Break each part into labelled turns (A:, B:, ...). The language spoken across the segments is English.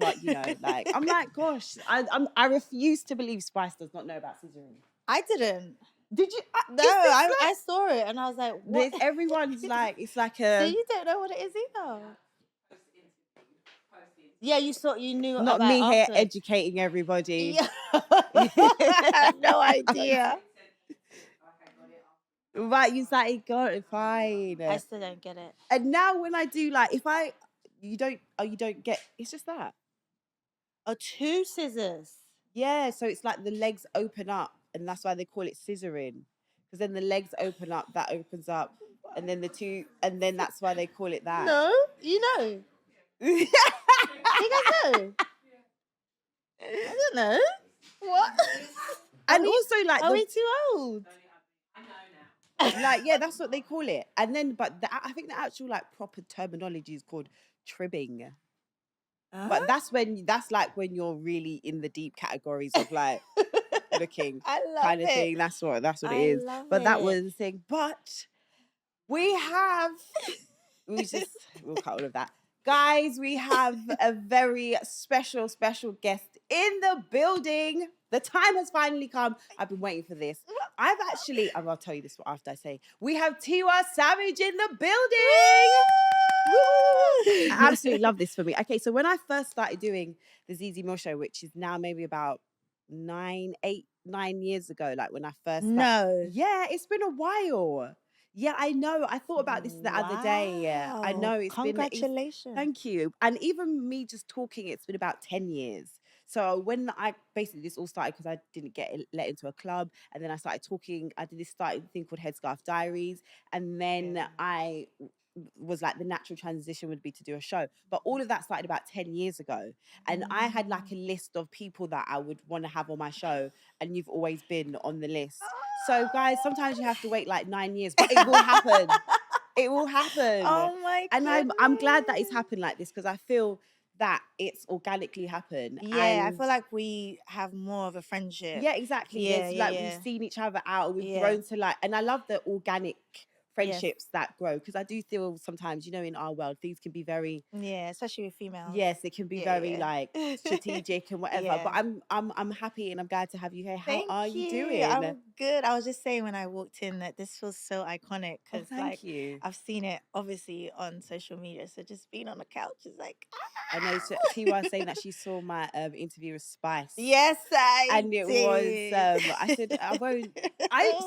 A: but like I'm like, gosh, I refuse to believe Spice does not know about scissoring.
B: I didn't.
A: Did you?
B: No, I saw it and I was like, what?
A: Everyone's like, it's like
B: So you don't know what it is either. Yeah, you knew
A: not
B: about
A: me
B: it
A: here
B: afterwards.
A: educating everybody.
B: Yeah. I had no idea.
A: Right, you like, got it, fine.
B: I still don't get it.
A: And now when I do, like, you don't get, it's just that.
B: Oh, 2 scissors.
A: Yeah, so it's like the legs open up, and that's why they call it scissoring. Because then the legs open up, that opens up, and then and then that's why they call it that.
B: No, you know. You guys know? I don't know. What?
A: And also, like,
B: are we too old?
A: Like, yeah, that's what they call it. And then, but I think the actual like proper terminology is called tribbing. But that's like when you're really in the deep categories of like looking kind of thing. That's what it is. But that was the thing. But we'll cut all of that. Guys, we have a very special guest in the building. The time has finally come. I've been waiting for this. I'll tell you this after I say, we have Tiwa Savage in the building. Woo! I absolutely love this for me. Okay, so when I first started doing the Zeze Millz show, which is now maybe about 9 years ago, like when I first started.
B: No.
A: Yeah, it's been a while. Yeah, I know. I thought about this the other day. Yeah, I know.
B: Congratulations.
A: Thank you. And even me just talking, it's been about 10 years. So when this all started because I didn't get let into a club, and then I started talking. I did this thing called Headscarf Diaries, and then I was like, the natural transition would be to do a show. But all of that started about 10 years ago, and I had like a list of people that I would want to have on my show, and you've always been on the list. So guys, sometimes you have to wait like 9 years, but it will happen. It will happen.
B: Oh my God.
A: And I'm glad that it's happened like this, because I feel that it's organically happened.
B: Yeah, I feel like we have more of a friendship.
A: Yeah, exactly. Yeah, we've seen each other out. We've grown to like, and I love the organic friendships that grow, because I do feel sometimes, in our world, things can be very,
B: especially with females.
A: Yes, it can be very like strategic and whatever. But I'm happy and I'm glad to have you here. How are you doing?
B: I'm good. I was just saying when I walked in that this feels so iconic, because
A: thank you.
B: I've seen it obviously on social media. So just being on the couch is like.
A: I know Tiwa saying that she saw my interview with Spice.
B: Yes,
A: and it was I said I won't.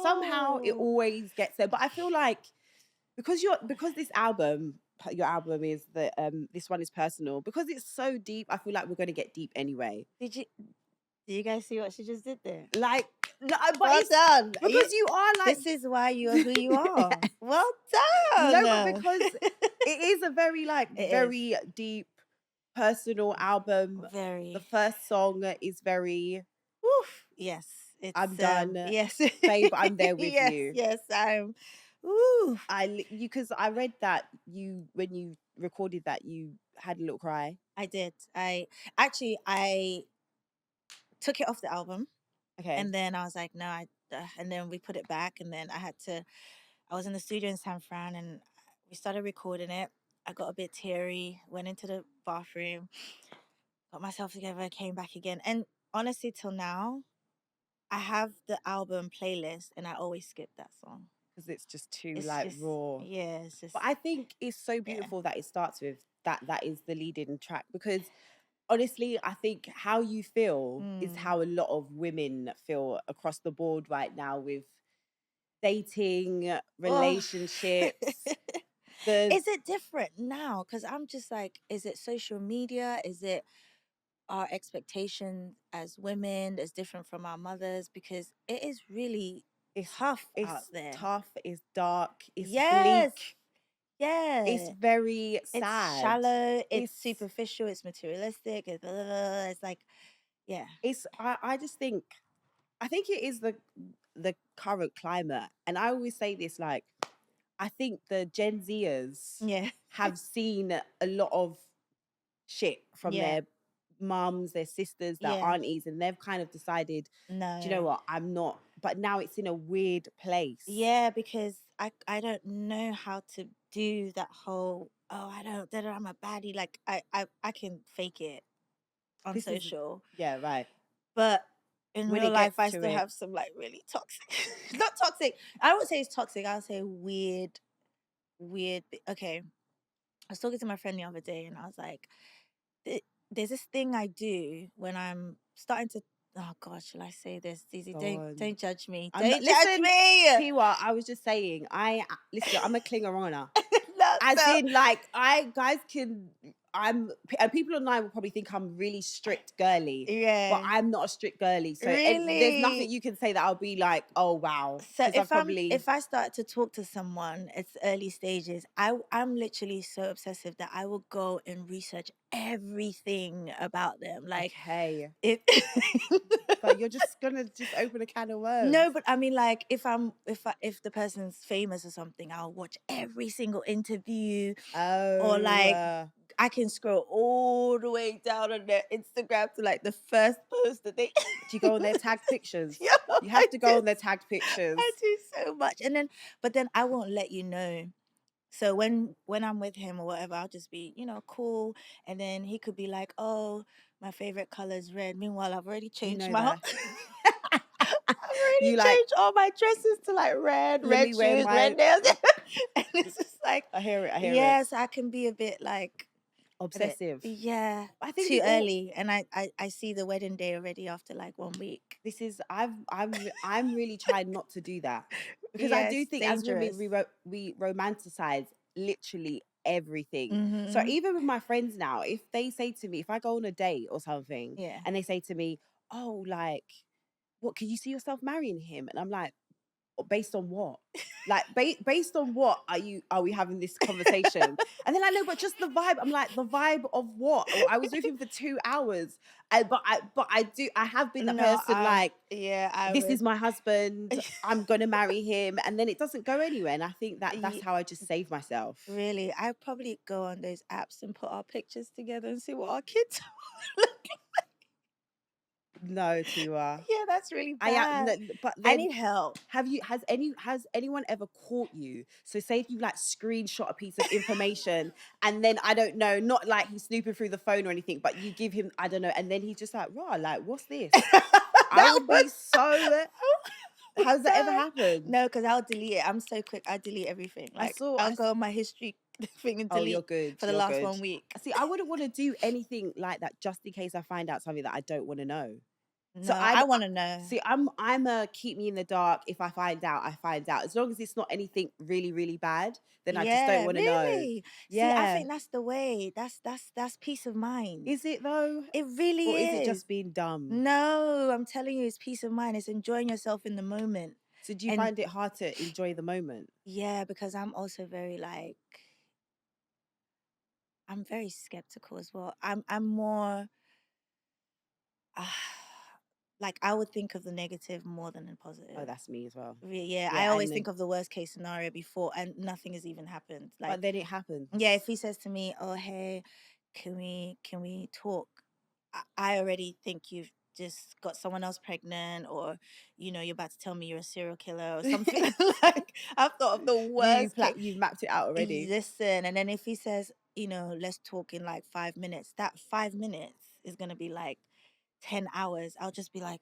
A: Somehow it always gets there, but I feel like because this album, your album is this one is personal, because it's so deep. I feel like we're going to get deep anyway.
B: Did you guys see what she just did there?
A: Like, no, but
B: well done.
A: Because you are like,
B: this is why you are who you are. Well done.
A: No, but because it is a very very deep personal album.
B: Very.
A: The first song is very.
B: Woof. Yes.
A: I'm done.
B: Yes.
A: Babe, I'm there with you.
B: Yes, I'm. Ooh.
A: Because I read that when you recorded that, you had a little cry.
B: I did. I took it off the album.
A: Okay.
B: And then I was like, no, and then we put it back, and then I was in the studio in San Fran, and we started recording it. I got a bit teary, went into the bathroom, got myself together, came back again. And honestly, till now, I have the album playlist, and I always skip that song.
A: Because it's just too raw.
B: Yeah, it's just.
A: But I think it's so beautiful that it starts with that is the leading track, because honestly, I think how you feel is how a lot of women feel across the board right now, with dating, relationships.
B: Is it different now? Because I'm just like, is it social media? Is it our expectations as women is different from our mothers? Because it is really tough out there.
A: It's tough, it's dark, it's bleak.
B: Yeah.
A: It's very sad.
B: It's shallow, it's superficial, it's materialistic, it's like, yeah.
A: I just think, it is the current climate. And I always say this, like, I think the Gen Zers have seen a lot of shit from their mums, their sisters, their aunties, and they've kind of decided, no, do you know what, I'm not. But now it's in a weird place.
B: Yeah, because I don't know how to do that whole, I'm a baddie. Like I can fake it. on
A: This is
B: social.
A: yeah, right.
B: But in
A: When
B: real
A: it
B: life,
A: gets
B: I
A: to
B: still
A: it,
B: have some like really toxic, not toxic. I would say it's toxic. I would say weird, weird. Okay, I was talking to my friend the other day, and I was like, "There's this thing I do when I'm starting to." Oh God, shall I say this? Dizzy,
A: go on.
B: don't judge me.
A: I'm not,
B: Don't judge
A: listen,
B: me.
A: Tiwa, I was just saying, listen, I'm a clinger honor.
B: No,
A: As
B: so-
A: in, like, guys can, and people online will probably think I'm really strict girly,
B: yeah.
A: but I'm not a strict girly. So
B: Really?
A: there's nothing you can say that I'll be like, oh wow.
B: So
A: 'Cause
B: if I start to talk to someone, it's early stages. I'm literally so obsessive that I will go and research everything about them. Like
A: okay,
B: it.
A: but you're just gonna just open a can of worms.
B: No, but I mean, like, if the person's famous or something, I'll watch every single interview,
A: Oh,
B: or like I can scroll all the way down on their Instagram to like the first post that they.
A: do you go on their tagged pictures?
B: Yeah,
A: You have to go
B: do.
A: on their tagged pictures.
B: I do so much, and then but then I won't let you know. So when I'm with him or whatever, I'll just be, cool. And then he could be like, "Oh, my favorite color is red." Meanwhile, I've already changed
A: know
B: my whole.
A: that.
B: I've already
A: You like
B: changed all my dresses to like red
A: let me wear
B: shoes,
A: my
B: red nails. And it's just like,
A: I hear it.
B: yes, I can be a bit like
A: Obsessive.
B: yeah,
A: I think
B: too
A: it's all,
B: early. And I see the wedding day already after like 1 week.
A: this is I'm really trying not to do that, because I
B: Yeah,
A: do
B: it's
A: think as women
B: dangerous.
A: we romanticize literally everything. So
B: Mm-hmm.
A: even with my friends now, if they say to me, if I go on a date or something,
B: Yeah.
A: and they say to me, "Oh, like, what, can you see yourself marrying him?" And I'm like, based on what? Like, based on what are we having this conversation? And then I know, but just the vibe. I'm like, the vibe of what? Or I was with him for 2 hours, but I have been that
B: No,
A: person, like,
B: I
A: this
B: would.
A: is my husband, I'm gonna marry him, and then it doesn't go anywhere. And I think that that's
B: Ye-
A: how I just save myself.
B: Really, I probably go on those apps and put our pictures together and see what our kids.
A: No, Tiwa.
B: Yeah, that's really
A: I am,
B: bad.
A: but
B: I
A: then
B: need help.
A: has anyone ever caught you? So say if you like screenshot a piece of information, and then I don't know, not like he's snooping through the phone or anything, but you give him, I don't know, and then he's just like, raw, like, what's this? I would be so. Has that ever happened?
B: No, because I'll delete it. I'm so quick. I delete everything. Like I'll go on my history thing and
A: Oh, you're
B: delete
A: good.
B: for the
A: You're
B: last
A: good.
B: 1 week.
A: See, I wouldn't want to do anything like that just in case I find out something that I don't want to know.
B: No, I want to know.
A: See, I'm a keep me in the dark. If I find out, I find out. As long as it's not anything really, really bad, then I just don't want to know.
B: Really? See, I think that's the way. That's peace of mind.
A: Is it though?
B: It really
A: Or
B: is.
A: is it just being dumb?
B: No, I'm telling you, it's peace of mind. It's enjoying yourself in the moment.
A: So do you find it hard to enjoy the moment?
B: Yeah, because I'm also very like, I'm very skeptical as well. I'm more like I would think of the negative more than the positive.
A: Oh, that's me as well.
B: Yeah, I always think of the worst case scenario before, and nothing has even happened. Like,
A: but then it happens.
B: Yeah, if he says to me, "Oh, hey, can we talk?" I already think you've just got someone else pregnant, or you're about to tell me you're a serial killer or something. Like, I've thought of the worst.
A: You've mapped it out already.
B: Listen, and then if he says, let's talk in like 5 minutes, that 5 minutes is gonna be like 10 hours. I'll just be like,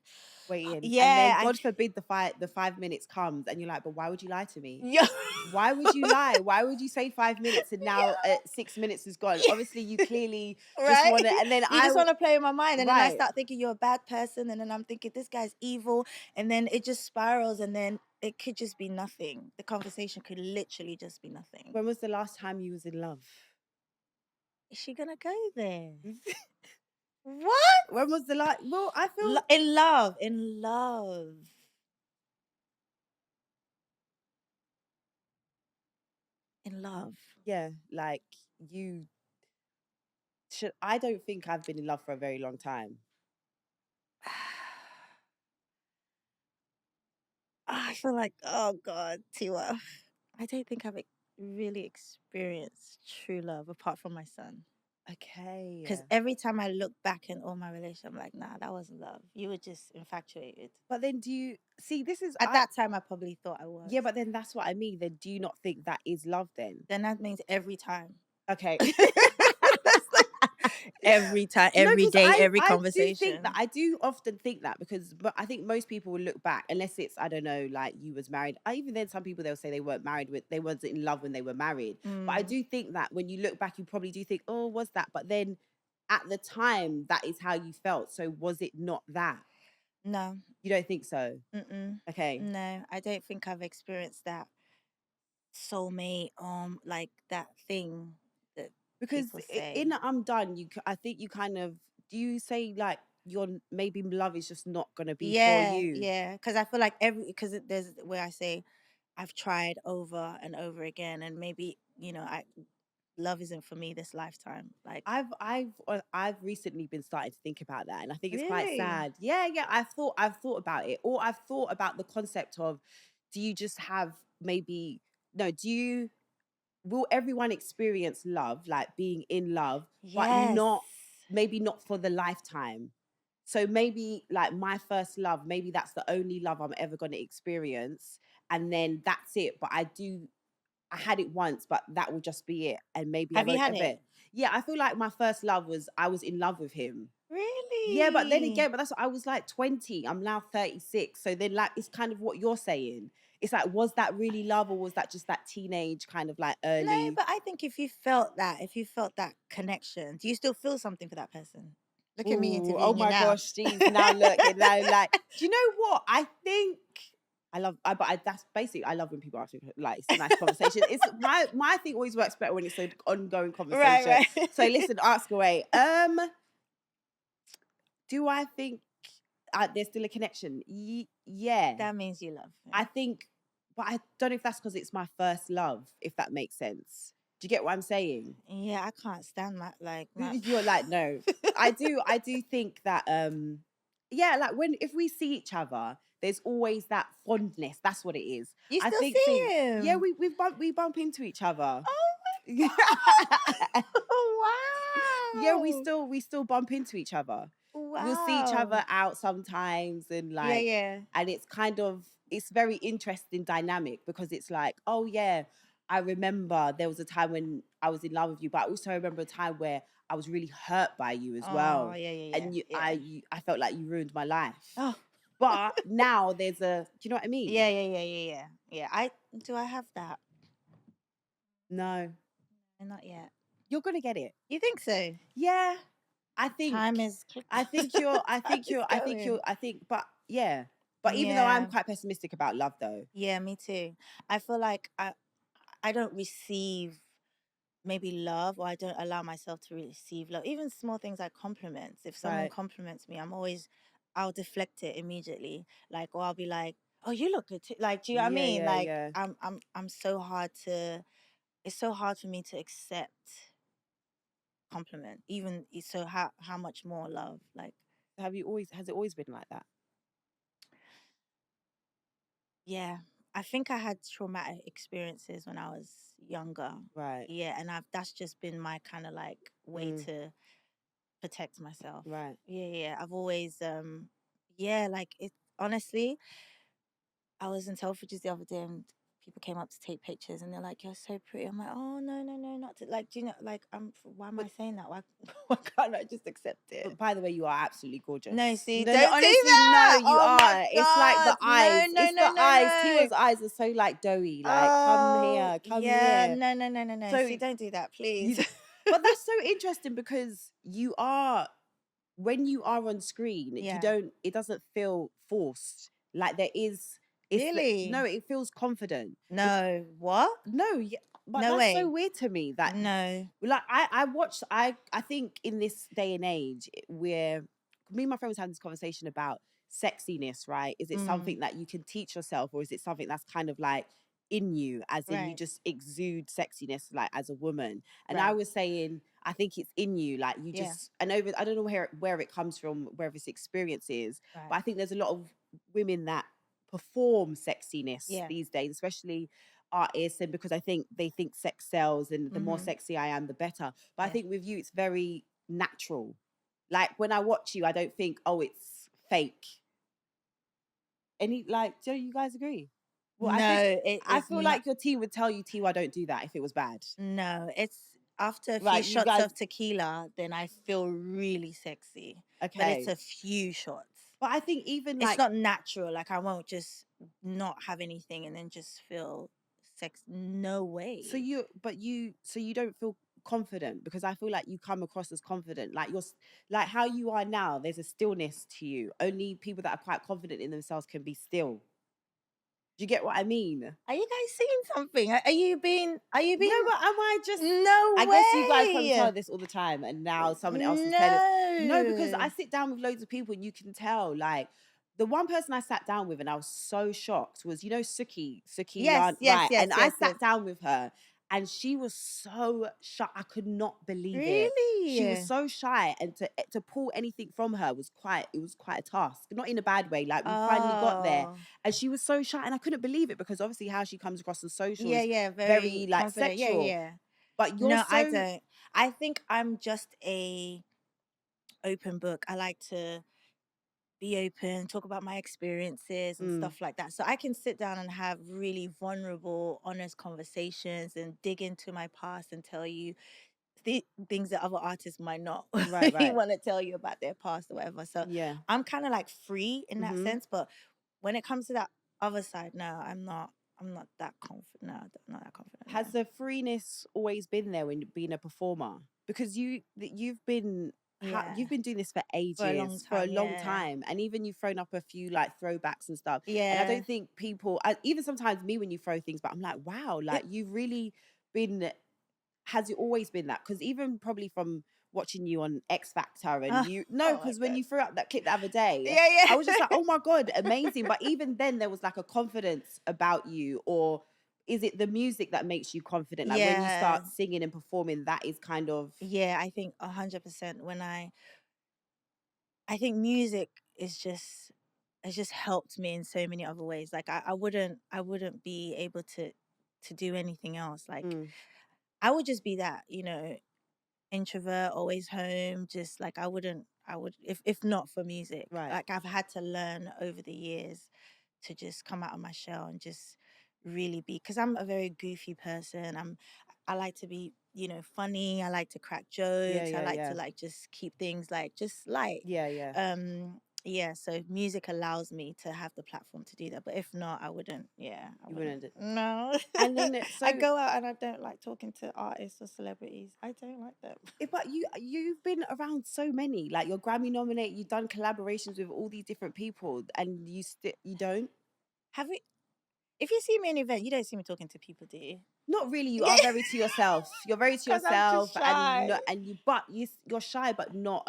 A: waiting.
B: yeah.
A: And then God forbid the 5 minutes comes and you're like, but why would you lie to me?
B: Yeah.
A: Why would you lie? Why would you say 5 minutes and now 6 minutes is gone? Obviously you clearly just want to, and then
B: you just want to play with my mind, and then I
A: Right.
B: start thinking you're a bad person, and then I'm thinking this guy's evil, and then it just spirals, and then it could just be nothing. The conversation could literally just be nothing.
A: When was the last time you was in love?
B: Is she gonna go there? What?
A: When was the last? Well, I feel
B: in love. In love.
A: Yeah, like you should. I don't think I've been in love for a very long time.
B: I feel like, oh God, Tiwa. I don't think I've really experienced true love apart from my son.
A: Okay.
B: Because every time I look back in all my relationships, I'm like, nah, that wasn't love. You were just infatuated.
A: But then do you see, this is
B: At that time I probably thought I was.
A: Yeah, but then that's what I mean. Then do you not think that is love then?
B: Then that means every time.
A: Okay.
B: every time,
A: No,
B: every
A: because
B: day, every
A: I do think that
B: conversation.
A: I do often think that because, but I think most people will look back unless it's, I don't know, like you was married. I even then some people they'll say they weren't married with, they wasn't in love when they were married. But I
B: Mm,
A: do think that when you look back, you probably do think, oh, was that? But then at the time, that is how you felt. So was it not that?
B: no,
A: You don't think so?
B: mm-mm,
A: Okay.
B: no, I don't think I've experienced that soulmate, like that thing that
A: Because
B: people
A: in
B: say.
A: I'm done, I think you kind of, do you say like your maybe love is just not gonna be for
B: Yeah,
A: you?
B: yeah, because I feel like because there's where I say I've tried over and over again, and maybe I love isn't for me this lifetime. Like,
A: I've recently been starting to think about that, and I think it's quite
B: really?
A: sad. Yeah, yeah. I've thought about it, or I've thought about the concept of, do you just have maybe no? Do you will everyone experience love, like being in love, but
B: Yes.
A: not maybe not for the lifetime? So maybe like my first love, maybe that's the only love I'm ever going to experience, and then that's it. But I had it once, but that will just be it. And maybe I
B: Have you
A: won't
B: had
A: ever.
B: it?
A: Yeah, I feel like my first love was I was in love with him. Yeah, but then
B: Really?
A: again, but that's I was like 20. I'm now 36. So then like it's kind of what you're saying. It's like, was that really love or was that just that teenage kind of like
B: No,
A: early?
B: but I think if you felt that connection, do you still feel something for that person? Look at me
A: Ooh, oh
B: interviewing you
A: my
B: now.
A: gosh, geez. Now look, and now like, do you know what? I think that's basically, I love when people ask me, like, it's a nice conversation. It's my thing always works better when it's an ongoing
B: Right,
A: conversation.
B: right.
A: So listen, ask away. Do I think there's still a connection? Yeah,
B: That means you love
A: I
B: him.
A: think, but I don't know if that's because it's my first love, if that makes sense. Do you get what I'm saying?
B: Yeah, I can't stand my like my.
A: You're like, no. I do think that yeah, like when if we see each other, there's always that fondness. That's what it is.
B: You
A: I
B: still
A: think
B: see
A: yeah,
B: him?
A: we bump into each other.
B: Oh my
A: Yeah,
B: god! Wow!
A: we still bump into each other. We'll see each other
B: Wow!
A: out sometimes, and
B: Yeah,
A: like,
B: yeah.
A: and it's kind of, it's very interesting dynamic because it's like, oh yeah, I remember there was a time when I was in love with you, but I also remember a time where I was really hurt by you as
B: Oh,
A: well,
B: yeah, yeah, yeah,
A: and
B: yeah.
A: I felt like you ruined my life.
B: Oh,
A: But now there's a, do you know what I
B: yeah,
A: mean?
B: yeah, yeah, yeah, yeah. Yeah, I have that?
A: No,
B: Not yet.
A: you're gonna get it.
B: You think so?
A: Yeah, I think
B: Time is time is going.
A: I think, but yeah. But even though I'm
B: Yeah.
A: quite pessimistic about love though.
B: Yeah, me too. I feel like I don't receive maybe love, or I don't allow myself to receive love. Even small things like compliments. If someone
A: Right.
B: compliments me, I'll deflect it immediately. Like, or I'll be like, "Oh, you look good too." Like, do you know what I
A: Yeah,
B: mean?
A: yeah,
B: Like,
A: yeah.
B: I'm so hard to. It's so hard for me to accept compliment. Even so, how much more love? Like,
A: Has it always been like that?
B: yeah, I think I had traumatic experiences when I was younger.
A: Right.
B: Yeah, and that's just been my kind of like way
A: Mm,
B: to protect myself.
A: right.
B: Yeah, yeah. I've always yeah, like it honestly, I was in Selfridges the other day and people came up to take pictures and they're like, "You're so pretty." I'm like, "Oh no, no, no, not to like, do you know like why am
A: But
B: I saying that? Why why can't I just accept it?"
A: but by the way, you are absolutely
B: No,
A: gorgeous.
B: see,
A: No, no,
B: don't do
A: honestly, no,
B: that.
A: you
B: Oh my
A: are. It's like the
B: god.
A: eyes.
B: No, no,
A: It's
B: no,
A: the
B: no,
A: eyes.
B: no.
A: Tiwa's eyes are so like doughy. Like, come
B: Oh,
A: here, come
B: yeah.
A: here.
B: No, no, no, no, no.
A: So
B: See, don't do that, please.
A: you, but that's so interesting because you are, when you are on screen, you
B: Yeah.
A: don't, it doesn't feel forced. Like there is, no,
B: Really?
A: it feels confident.
B: No. What?
A: No, yeah, but
B: No
A: that's so
B: way.
A: weird to me that
B: No.
A: like I watched, I think in this day and age where me and my friend was having this conversation about sexiness, right? Is it
B: Mm,
A: something that you can teach yourself or is it something that's kind of like in you, as in you
B: right.
A: just exude sexiness like as a woman? And I
B: Right.
A: was saying I think it's in you, like you
B: Yeah.
A: just, and over, I don't know where it comes from, where this experience is,
B: Right.
A: but I think there's a lot of women that perform sexiness
B: Yeah.
A: these days, especially artists, and because I think they think sex sells and the more
B: Mm-hmm.
A: sexy I am the better. But I
B: Yeah.
A: think with you it's very natural. Like when I watch you I don't think, oh, it's fake. Any, like, do you guys agree? Well, I think
B: No,
A: I
B: it's
A: feel
B: not.
A: like your team would tell you, T, I don't do that if it was bad.
B: No, after a few
A: Right, you
B: shots
A: guys.
B: of tequila, then I feel really sexy. But it's
A: Okay.
B: a few shots.
A: But I think even
B: It's
A: like,
B: not natural. Like I won't just not have anything and then just feel sex. No
A: so
B: way.
A: you don't feel confident, because I feel like you come across as confident. Like like how you are now, there's a stillness to you. Only people that are quite confident in themselves can be still. Do you get what I mean?
B: Are you guys seeing something? Are you being? Are you
A: No,
B: being?
A: but am I just?
B: No
A: I guess you guys probably tell
B: way.
A: this all the time, and now someone else is telling. No, because I
B: No.
A: sit down with loads of people, and you can tell. Like the one person I sat down with, and I was so shocked was, Suki
B: Yes,
A: Yarn,
B: yes,
A: right?
B: yes,
A: And I
B: yes,
A: sat
B: yes.
A: down with her, and she was so shy. I could not believe it. She was
B: Really?
A: so shy, and to pull anything from her was quite a task. Not in a bad way. Like we finally got there,
B: Oh.
A: and she was so shy, and I couldn't believe it, because obviously how she comes across on social
B: Yeah,
A: is
B: yeah, very
A: very like
B: confident. Yeah,
A: sexual.
B: yeah.
A: But you're
B: No, I
A: so.
B: don't. I think I'm just a open book. I like to be open, talk about my experiences and
A: Mm,
B: stuff like that. So I can sit down and have really vulnerable, honest conversations and dig into my past and tell you things that other artists might not
A: right, right.
B: want to tell you about their past or whatever. So
A: Yeah.
B: I'm kind of like free in that
A: Mm-hmm.
B: sense. But when it comes to that other side, no, I'm not. I'm not that confident. No, I'm not that confident.
A: Has
B: No.
A: the freeness always been there when being a performer? Because
B: Yeah,
A: you've been doing this for
B: for a long
A: ages, for a
B: time.
A: long
B: Yeah,
A: time, and even you've thrown up a few like throwbacks and stuff. And I
B: yeah.
A: don't think people, even sometimes me when you throw things, but I'm like, wow, like
B: It,
A: you've really been. Has it always been that? Because even probably from watching you on X Factor, and
B: oh,
A: you no,
B: oh my
A: because when
B: god.
A: you threw up that clip the other day,
B: Yeah,
A: I was just like,
B: yeah.
A: oh my god, amazing. But even then, there was like a confidence about you, or is it the music that makes you confident? Like when you
B: Yeah,
A: start singing and performing, that is kind of.
B: yeah. I think 100%. I think music is just has just helped me in so many other ways. Like I wouldn't be able to do anything else. Like
A: Mm,
B: I would just be that, introvert, always home. Just like I would if not for music.
A: right.
B: Like I've had to learn over the years to just come out of my shell and just really be, because I'm a very goofy person. I like to be, funny. I like to crack
A: Yeah,
B: jokes. I
A: yeah,
B: like to
A: yeah,
B: like just keep things like just light.
A: yeah, yeah.
B: Yeah, so music allows me to have the platform to do that. But if not, I wouldn't. Yeah, I
A: You
B: wouldn't.
A: wouldn't.
B: No.
A: And then
B: I
A: so.
B: go out and I don't like talking to artists or celebrities. I don't like them.
A: But you've been around so many, like you're Grammy nominated, you've done collaborations with all these different people, and you don't.
B: Have we If you see me in an event, you don't see me talking to people, do you?
A: Not really. You
B: Yeah.
A: are very to yourself. You're very to
B: Because I'm
A: yourself,
B: just
A: and
B: shy.
A: no, and you, but you're shy, but not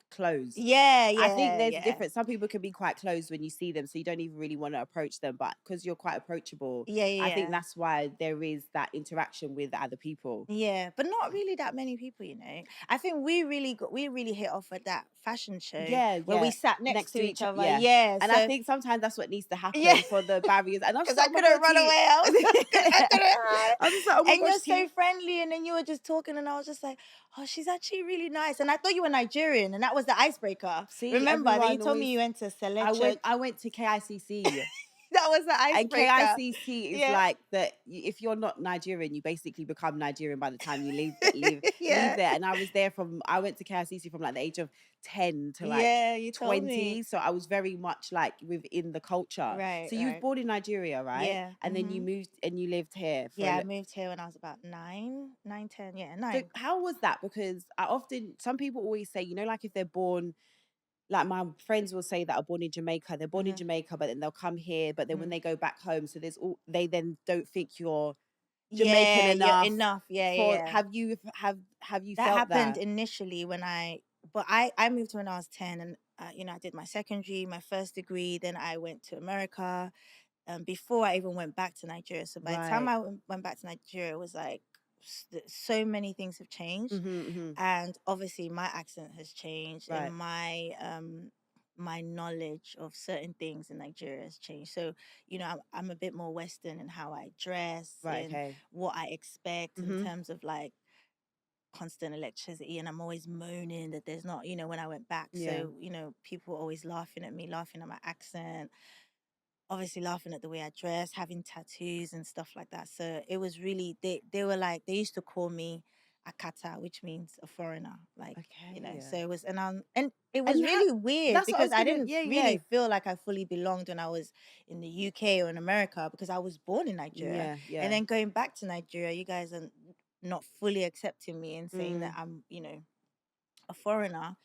A: closed.
B: Yeah,
A: I think
B: yeah,
A: there's a
B: yeah.
A: difference. Some people can be quite closed when you see them, so you don't even really want to approach them. But because you're quite approachable,
B: Yeah,
A: I think
B: yeah.
A: that's why there is that interaction with other people.
B: Yeah, but not really that many people. I think we really hit off at that fashion show
A: Yeah,
B: where we
A: yeah.
B: sat next
A: Next
B: to
A: to
B: each
A: each,
B: other.
A: yeah.
B: Yeah,
A: And I
B: so
A: think sometimes that's what needs to
B: yeah,
A: happen for the barriers. And I'm just
B: because
A: like,
B: I
A: oh my
B: couldn't
A: god,
B: run
A: T.
B: away else. I couldn't hide.
A: I'm just like, oh my
B: And
A: gosh,
B: you're so
A: T.
B: friendly, and then you were just talking, and I was just like, oh, she's actually really nice. And I thought you were Nigerian, and that was the icebreaker.
A: See,
B: Remember? Then you
A: everyone
B: told me
A: always.
B: you went to
A: I
B: Select
A: went.
B: Church.
A: I went to KICC.
B: That was the
A: And
B: icebreaker.
A: KICC is
B: Yeah,
A: like that. If you're not Nigerian, you basically become Nigerian by the time you leave
B: yeah,
A: there. And I was there from. I went to KICC from like the age of 10 to like
B: yeah. You told me.
A: 20. So I was very much like within the culture.
B: Right,
A: So you was
B: right.
A: born in Nigeria, right?
B: Yeah.
A: And then you moved and you lived here for a
B: Yeah, I
A: little.
B: moved here when I was about 10. Yeah,
A: So
B: 9.
A: how was that? Because some people always say, like if they're born, like my friends will say that are born in Jamaica, they're born in
B: Mm-hmm.
A: Jamaica, but then they'll come here, but then when
B: Mm.
A: they go back home, so they then don't think you're Jamaican
B: Yeah, you're
A: enough
B: enough. Yeah, yeah,
A: for.
B: yeah.
A: Have you
B: That
A: felt
B: happened
A: that?
B: initially but I moved when I was 10, and I did my secondary, my first degree, then I went to America. Before I even went back to Nigeria. So by the time
A: Right.
B: I went back to Nigeria, it was like so many things have changed,
A: Mm-hmm.
B: and obviously my accent has changed, and
A: Right.
B: my knowledge of certain things in Nigeria has changed. So I'm a bit more Western in how I dress
A: Right.
B: and
A: Okay.
B: what I expect in
A: Mm-hmm.
B: terms of like constant electricity, and I'm always moaning that there's not, when I went back.
A: Yeah.
B: So people were always laughing at me, laughing at my accent, obviously laughing at the way I dress, having tattoos and stuff like that. So it was really, they were like, they used to call me akata, which means a foreigner, like,
A: Okay.
B: so it was, and it was
A: And how,
B: really weird
A: that's what I
B: because
A: was
B: I
A: gonna,
B: didn't
A: yeah, yeah.
B: really feel like I fully belonged when I was in the UK or in America, because I was born in Nigeria.
A: Yeah,
B: And
A: yeah.
B: then going back to Nigeria, you guys are not fully accepting me and saying that I'm, a foreigner.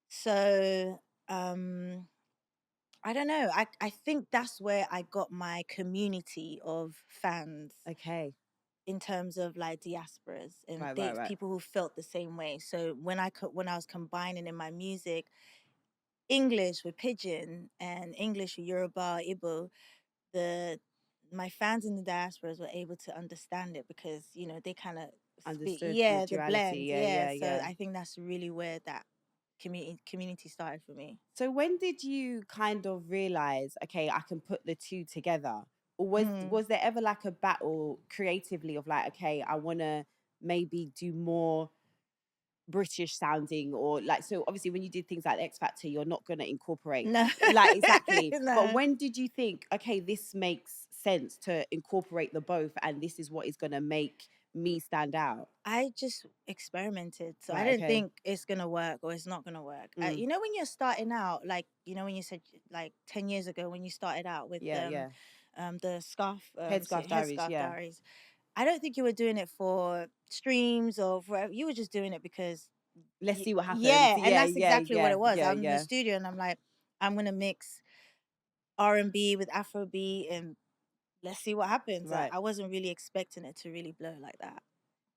B: So, I don't know. I think that's where I got my community of fans,
A: Okay.
B: in terms of like diasporas and
A: Right, right, right.
B: people who felt the same way. So when I was combining in my music English with pidgin and English with Yoruba, Igbo, the my fans in the diasporas were able to understand it, because they kind of speak,
A: Understood the
B: the
A: duality.
B: blend,
A: Yeah, yeah,
B: so
A: yeah.
B: I think that's really where that community started for me.
A: So when did you kind of realize, okay, I can put the two together? Or was there ever like a battle creatively of like, okay, I want to maybe do more British sounding, or like, so obviously when you did things like X Factor, you're not going to incorporate,
B: No.
A: like, exactly. But
B: No.
A: when did you think, okay, this makes sense to incorporate the both, and this is what is going to make me stand out?
B: I just experimented. So I
A: Right,
B: didn't
A: okay.
B: think it's going to work or it's not going to work.
A: Mm.
B: When you're starting out, like, when you said like 10 years ago when you started out with
A: Yeah, yeah.
B: the scarf,
A: Headscarf Diaries,
B: headscarf
A: yeah.
B: diaries, I don't think you were doing it for streams or for, you were just doing it because,
A: Let's see what happens.
B: yeah. And
A: Yeah,
B: that's
A: yeah,
B: exactly what
A: yeah,
B: it was.
A: yeah,
B: I'm in the
A: yeah.
B: studio and I'm like, I'm going to mix R&B with Afrobeat and let's see what happens.
A: Right.
B: I wasn't really expecting it to really blow like that.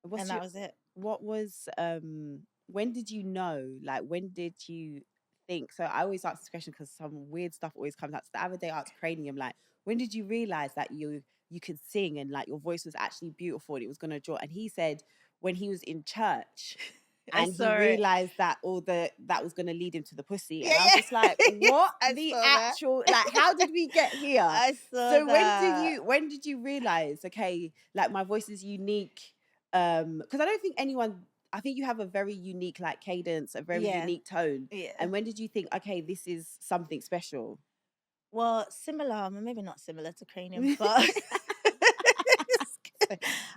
B: And
A: What's
B: that
A: your,
B: was it.
A: what was, when did you know, like, when did you think, so I always ask this question because some weird stuff always comes out. So the other day I asked Cranium, like, when did you realize that you could sing and like your voice was actually beautiful and it was going to draw? And he said when he was in church
B: I
A: and he
B: saw it.
A: realized that that was going to lead him to the pussy. And
B: Yeah,
A: I was just like,
B: yeah.
A: what
B: I
A: the
B: saw that.
A: actual, like, how did we get here?
B: I saw
A: So
B: that.
A: when did you realize, okay, like my voice is unique? Because I don't think anyone, I think you have a very unique like cadence, a very
B: Yeah.
A: unique tone.
B: Yeah.
A: And when did you think, okay, this is something special?
B: Well, similar, maybe not similar to Cranium, but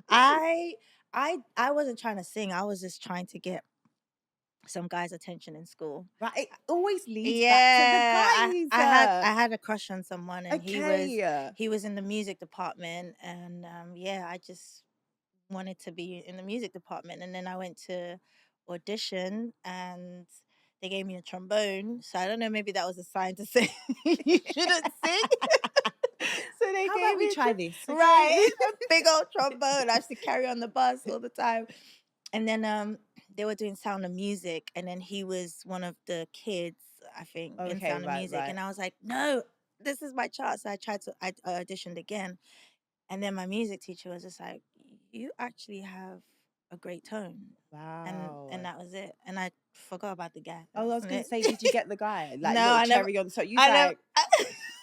B: I I wasn't trying to sing. I was just trying to get some guy's attention in school.
A: Right, it always leads back to the
B: Yeah,
A: guys.
B: I had a crush on someone, and
A: Okay.
B: he was in the music department, and yeah, I just wanted to be in the music department. And then I went to audition and they gave me a trombone. So I don't know, maybe that was a sign to say you shouldn't sing. So they
A: How
B: gave
A: about we
B: me
A: try this? Okay?
B: right, a big old trombone. I used to carry on the bus all the time. And then they were doing Sound of Music, and then he was one of the kids, I think, in
A: Okay,
B: Sound of
A: right,
B: Music.
A: right.
B: And I was like, no, this is my chance. So I auditioned again. And then my music teacher was just like, you actually have a great tone. And
A: Wow.
B: that was it. And I forgot about the guy. That
A: Oh, I was
B: wasn't
A: gonna
B: it.
A: say, did you get the guy? Like
B: No,
A: little
B: I never.
A: cherry on. So
B: I never.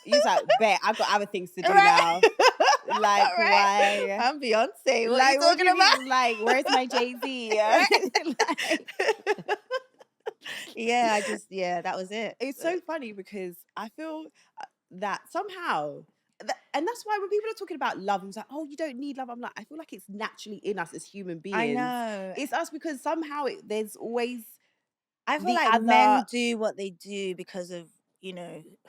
A: you was like, bet I've got other things to do
B: Right.
A: now. Like,
B: Right.
A: why?
B: I'm Beyonce. What are
A: Like,
B: you
A: what do
B: talking
A: you
B: about?
A: mean? Like, where's my Jay-Z? Like,
B: Yeah, that was it.
A: it's so funny because I feel that somehow, and that's why when people are talking about love, I'm like, oh, you don't need love. I'm like, I feel like it's naturally in us as human
B: I
A: beings.
B: know.
A: It's us because somehow there's always
B: I feel
A: the
B: like
A: other.
B: men do what they do because of,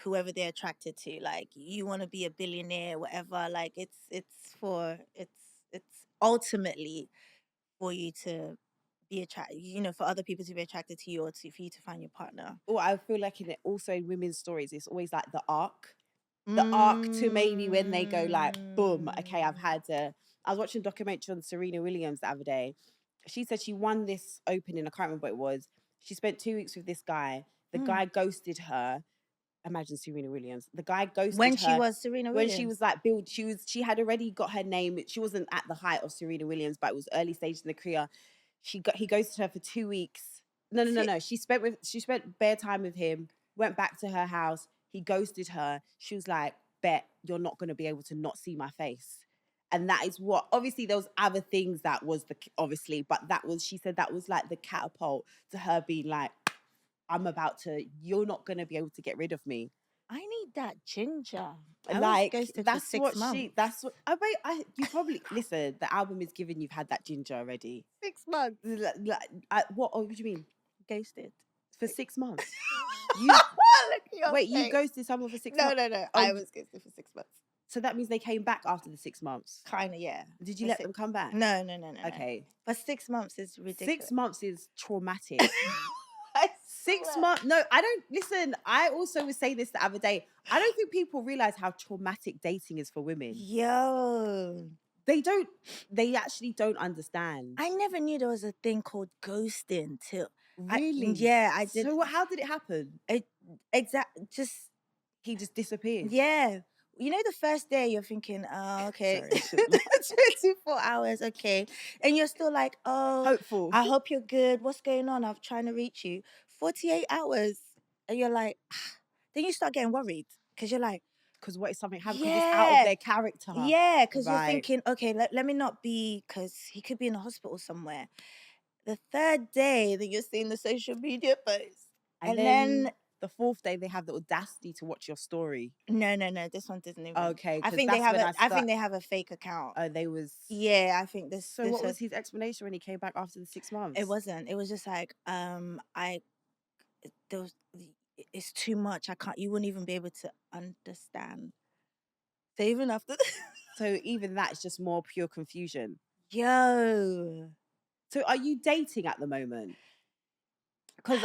B: whoever they're attracted to. Like, you want to be a billionaire, whatever. Like, it's ultimately for you to be attracted, for other people to be attracted to you, or for you to find your partner.
A: Or I feel like also in women's stories, it's always like the arc to maybe when they go like, boom, okay, I was watching a documentary on Serena Williams the other day. She said she won this opening, I can't remember what it was. She spent 2 weeks with this guy. The guy ghosted her. Imagine Serena Williams. The guy ghosted
B: When
A: her
B: she was Serena
A: when
B: Williams.
A: she was like build. She had already got her name. She wasn't at the height of Serena Williams, but it was early stages in the career. He ghosted her for 2 weeks. No. She spent bare time with him. Went back to her house. He ghosted her. She was like, "Bet you're not going to be able to not see my face." And that is what, obviously there was other things that was obviously, but she said that was like the catapult to her being like, you're not going to be able to get rid of me.
B: I need that ginger. I was
A: Like
B: ghosted for
A: that's
B: 6
A: what
B: months.
A: that's what you probably listen. The album is giving you've had that ginger already.
B: 6 months
A: What? Oh, what do you mean
B: ghosted.
A: for 6 months? You
B: Look at your
A: wait, you
B: face.
A: ghosted someone for 6
B: No,
A: months.
B: no, no.
A: Oh,
B: I was ghosted for 6 months.
A: so that means they came back after the 6 months.
B: Kind of, yeah.
A: Did you
B: For
A: let
B: si-
A: them come back?
B: No, no, no, no, no.
A: Okay.
B: But 6 months is ridiculous.
A: 6 months is traumatic.
B: I
A: 6
B: swear.
A: months. No, I don't listen. I also was saying this the other day. I don't think people realize how traumatic dating is for women.
B: Yo.
A: They actually don't understand.
B: I never knew there was a thing called ghosting till
A: Really?
B: I did.
A: So how did it happen?
B: Just
A: He just disappeared.
B: yeah. You know, the first day you're thinking, oh, okay,
A: Sorry, I shouldn't laugh.
B: 24 hours, okay, and you're still like, oh,
A: Hopeful.
B: I hope you're good. What's going on? I'm trying to reach you. 48 hours, and you're like, then you start getting worried because you're like,
A: Because what if something happened? Because it's out of their character.
B: yeah, because you're
A: Right.
B: thinking, okay, let me not be, because he could be in a hospital somewhere. The third day that you're seeing the social media post,
A: And then the fourth day they have the audacity to watch your story.
B: no, this one doesn't even.
A: Okay,
B: I
A: 'cause
B: think they
A: that's
B: have
A: when
B: I think they have a fake account.
A: Oh, they was.
B: Yeah, I think this.
A: So what was his explanation when he came back after the 6 months?
B: It wasn't. It was just like, there was. It's too much. I can't. You wouldn't even be able to understand. So even after.
A: So even that's just more pure confusion.
B: Yo.
A: So are you dating at the moment? Because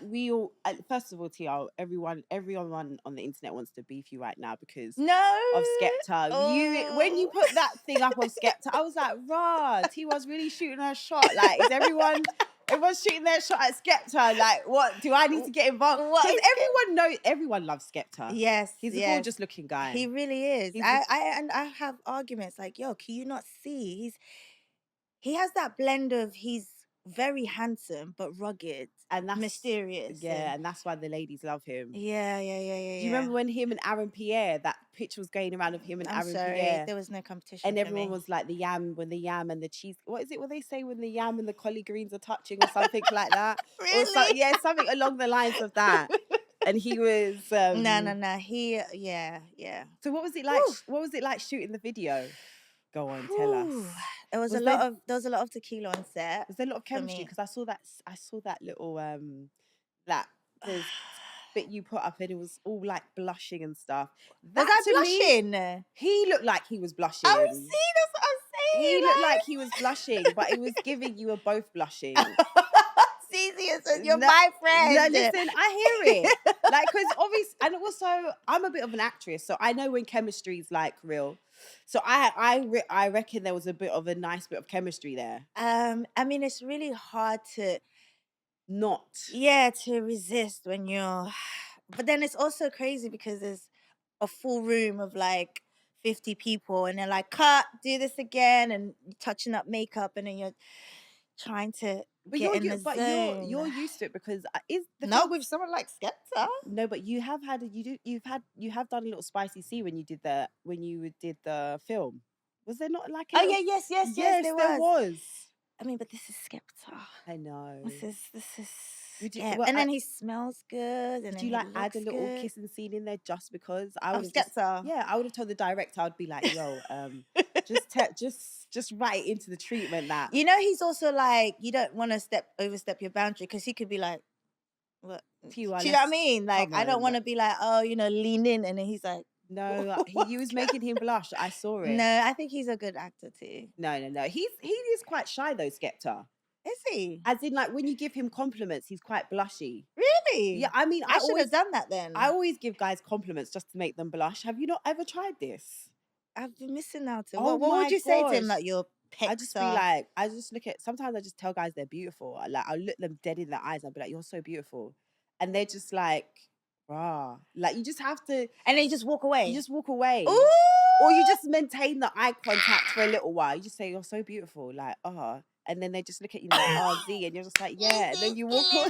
A: we all first of all, TL, everyone on the internet wants to beef you right now because of Skepta. When you put that thing up on Skepta, I was like, rah, Tiwa's really shooting her shot. Like, is everyone's shooting their shot at Skepta? Like, what do I need to get involved? Because everyone loves Skepta.
B: Yes,
A: he's a gorgeous looking guy.
B: He really is. I have arguments like, yo, can you not see? He has that blend of he's very handsome but rugged and that's mysterious.
A: Yeah, and that's why the ladies love him.
B: Yeah.
A: Do you remember when him and Aaron Pierre, that picture was going around of him and Aaron Pierre?
B: There was no competition.
A: And everyone was like, the yam and the cheese. What is it? What they say when the yam and the collard greens are touching or something like that?
B: Really?
A: Yeah, something along the lines of that. And he was
B: no. He yeah.
A: So what was it like? What was it like shooting the video? Go on, tell us.
B: There was a lot of tequila on set.
A: Was there a lot of chemistry? Because I saw that little that bit you put up and it was all like blushing and stuff.
B: Was I blushing?
A: He looked like he was blushing.
B: Oh, see, that's what I'm saying.
A: He looked like he was blushing, but it was giving you were both blushing.
B: Zeze, you're my friend.
A: No, listen, I hear it. Like, because obviously, and also, I'm a bit of an actress, so I know when chemistry is like real. So I reckon there was a bit of a nice bit of chemistry there.
B: I mean, it's really hard to to resist when you're, but then it's also crazy because there's a full room of like 50 people and they're like, cut, do this again, and touching up makeup, and then you're trying to get in the zone.
A: You're used to it because
B: with someone like Skepta.
A: No, but you have done a little spicy scene when you did the film. Was there not like
B: yes, there was. I mean, but this is Skepta.
A: I know.
B: This is
A: and
B: then he smells good. And
A: did you like add a little kissing scene in there just because? I would
B: Skepta.
A: I would have told the director. I'd be like, yo, just write it into the treatment that.
B: You know, he's also like, you don't want to overstep your boundary because he could be like, what? Do you know what I mean? Like, I don't want to be like, oh, lean in, and then he's like,
A: no, he was making him blush. I saw it.
B: No, I think he's a good actor too.
A: No. He is quite shy though, Skepta.
B: Is he?
A: As in, like, when you give him compliments, he's quite blushy.
B: Really?
A: Yeah, I mean,
B: I should have done that then.
A: I always give guys compliments just to make them blush. Have you not ever tried this?
B: I've been missing out.
A: What
B: would you say to him? Like, your pecs?
A: I just be like, sometimes I just tell guys they're beautiful. Like, I'll look them dead in the eyes. I'll be like, you're so beautiful. And they're just like, rah. Like, you just have to.
B: And then you just walk away.
A: You just walk away.
B: Ooh!
A: Or you just maintain the eye contact for a little while. You just say, you're so beautiful. Like, and then they just look at you like, Z, and you're just like, yeah. And then you walk away.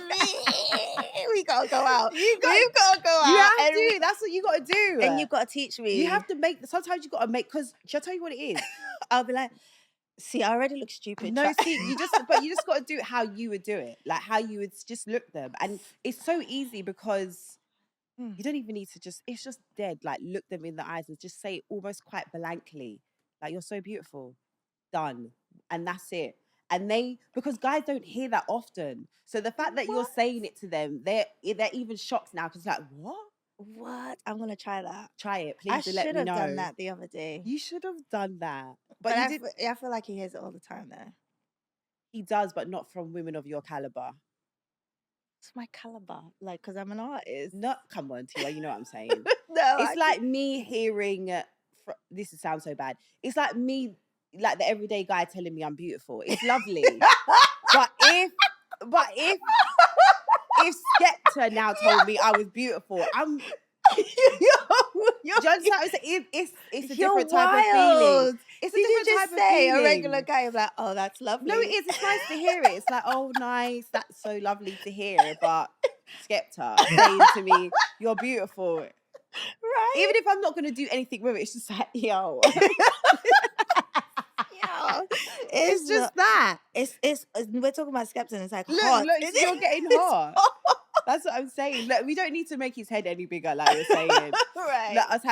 B: We gotta go out. You've gotta go out.
A: You have to. That's what you gotta do.
B: And you've got to teach me.
A: You have to sometimes you gotta make, because shall I tell you what it is?
B: I'll be like, see, I already look stupid.
A: No, see, you just gotta do it how you would do it. Like how you would just look them. And it's so easy because You don't even need to just, it's just dead. Like, look them in the eyes and just say almost quite blankly, like, you're so beautiful. Done. And that's it. And because guys don't hear that often. So the fact that you're
B: What?
A: saying it to them, they're even shocked now because, like, what?
B: What? I'm gonna try that.
A: Try it.
B: I
A: Please do let
B: should
A: me
B: have done
A: know.
B: that the other day.
A: You should have done that.
B: But
A: you
B: I,
A: did.
B: I feel like he hears it all the time though.
A: He does, but not from women of your caliber.
B: It's my caliber, like, because I'm an artist.
A: Not, come on, Tiwa, you know what I'm saying.
B: No,
A: It's like me hearing, this sounds so bad. It's like me, like the everyday guy telling me I'm beautiful. It's lovely. but if Skepta now told me I was beautiful, I'm. Do you understand what I'm saying? It's a different type of feeling. It's a
B: Did you
A: different
B: just
A: type of
B: say
A: feeling.
B: a regular guy is like, oh, that's lovely?
A: No, it is. It's nice to hear it. It's like, oh, nice. That's so lovely to hear. But Skepta saying to me, you're beautiful.
B: Right?
A: Even if I'm not going to do anything with it, it's just like, yo. It's just that.
B: It's we're talking about Skepta and it's like
A: Look,
B: hot.
A: you're getting hot. That's what I'm saying. Look, we don't need to make his head any bigger, like you're saying.
B: Right.
A: Like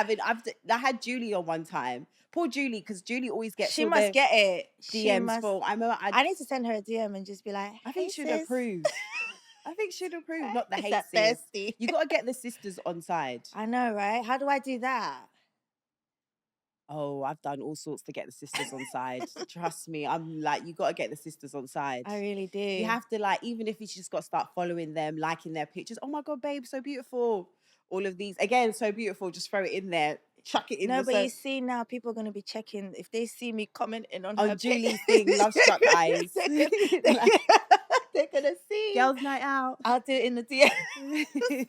A: I had Julie on one time. Poor Julie, because Julie always gets
B: She must get it.
A: DMs for. I
B: need to send her a DM and just be like,
A: I think she'd approve. I think she'd approve, not the
B: Is
A: hate
B: that
A: sis.
B: thirsty?
A: You got to get the sisters on side.
B: I know, right? How do I do that?
A: Oh, I've done all sorts to get the sisters on side. Trust me. I'm like, you got to get the sisters on side.
B: I really do.
A: You have to, like, even if you just got to start following them, liking their pictures. Oh my God, babe, so beautiful. All of these. Again, so beautiful. Just throw it in there. Chuck it in.
B: No, but you see now, people are going to be checking. If they see me commenting on her
A: Julie's thing, love struck eyes.
B: they're going to see.
A: Girls' night out.
B: I'll do it in the DM.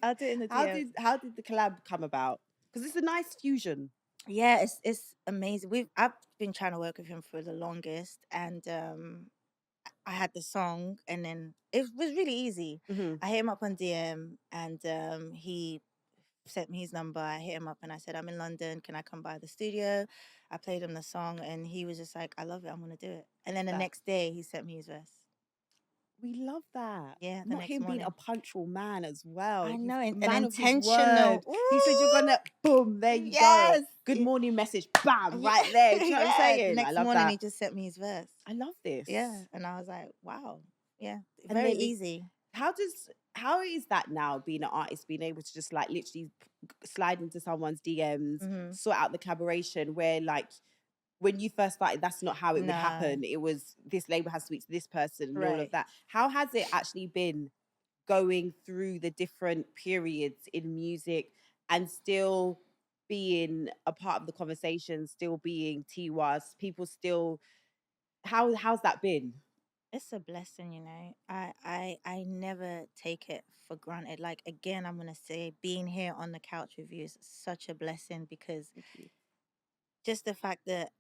B: I'll do it in the DM.
A: How did the collab come about? Because it's a nice fusion.
B: Yeah, it's amazing. I've been trying to work with him for the longest, and I had the song, and then it was really easy.
A: Mm-hmm.
B: I hit him up on DM, and he sent me his number. I hit him up and I said, I'm in London. Can I come by the studio? I played him the song, and he was just like, I love it. I'm gonna do it. And then the next day, he sent me his verse.
A: We love that.
B: Yeah,
A: not him being a punctual man as well.
B: I know,
A: and
B: intentional.
A: He said you're gonna boom, there you go. Good morning message, bam, right there. Do you know what I'm saying?
B: The next morning he just sent me his verse.
A: I love this.
B: Yeah, and I was like, wow, yeah, very easy.
A: How is that now, being an artist, being able to just like literally slide into someone's DMs, sort out the collaboration, where like when you first started, that's not how it would happen. It was this label has to speak to this person and all of that. How has it actually been going through the different periods in music and still being a part of the conversation, still being Tiwa's, people still, how's that been?
B: It's a blessing, you know. I never take it for granted. Like, again, I'm gonna say being here on the couch with you is such a blessing, because just the fact that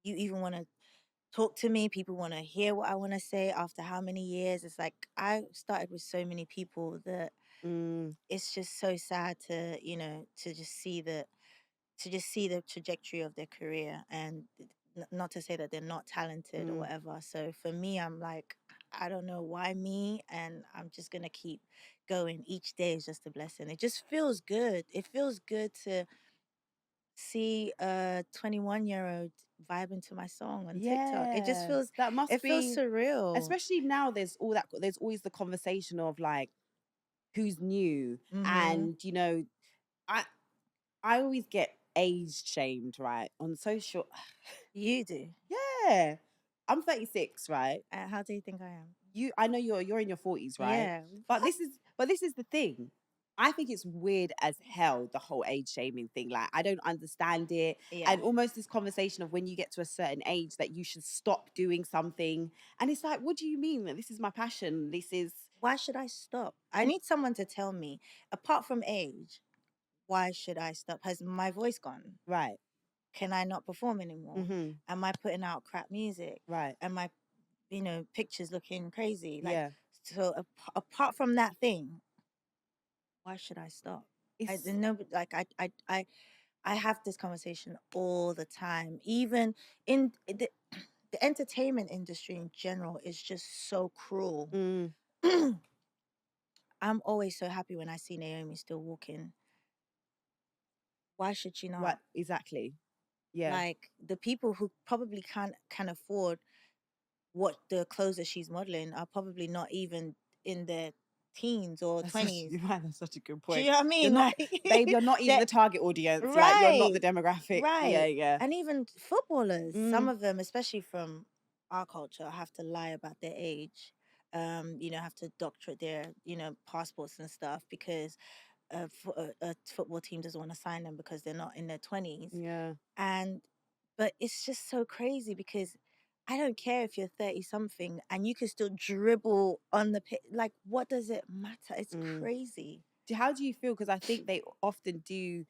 B: you even want to talk to me, people want to hear what I want to say after how many years. It's like I started with so many people that it's just so sad to, you know, to just see the trajectory of their career, and not to say that they're not talented or whatever. So for me, I'm like, I don't know why me, and I'm just gonna keep going. Each day is just a blessing. It just feels good. It feels good to see a 21-year-old vibing to my song on TikTok. It just feels feels surreal.
A: Especially now, there's always the conversation of like who's new, and you know, I always get age shamed, right, on social.
B: You do?
A: Yeah, I'm 36, right?
B: How do you think I am?
A: I know you're in your 40s, right?
B: Yeah.
A: But this is the thing. I think it's weird as hell, the whole age shaming thing. Like, I don't understand it.
B: Yeah.
A: And almost this conversation of when you get to a certain age that you should stop doing something. And it's like, what do you mean? This is my passion.
B: Why should I stop? I need someone to tell me, apart from age, why should I stop? Has my voice gone?
A: Right.
B: Can I not perform anymore? Am I putting out crap music?
A: Right.
B: Am my, pictures looking crazy? Like,
A: yeah.
B: So apart from that thing, why should I stop? I have this conversation all the time. Even in the entertainment industry in general is just so cruel. I'm always so happy when I see Naomi still walking. Why should she
A: What
B: not?
A: exactly? Yeah.
B: Like the people who probably can afford what the clothes that she's modeling are probably not even in their teens or
A: That's such,
B: 20s.
A: you're right, that's such a good
B: Do you
A: point.
B: know what I
A: You're
B: mean?
A: not,
B: Like
A: babe, you're not even
B: that,
A: the target audience. Like, you're not the
B: right,
A: demographic. Yeah,
B: right.
A: yeah.
B: And even footballers, some
A: Mm,
B: of them, especially from our culture, have to lie about their age. Have to doctorate their, passports and stuff because a football team doesn't want to sign them because they're not in their 20s.
A: yeah.
B: And but it's just so crazy because I don't care if you're 30 something and you can still dribble on the pitch. Like, what does it matter? It's
A: Mm.
B: crazy.
A: How do you feel? Because I think they often do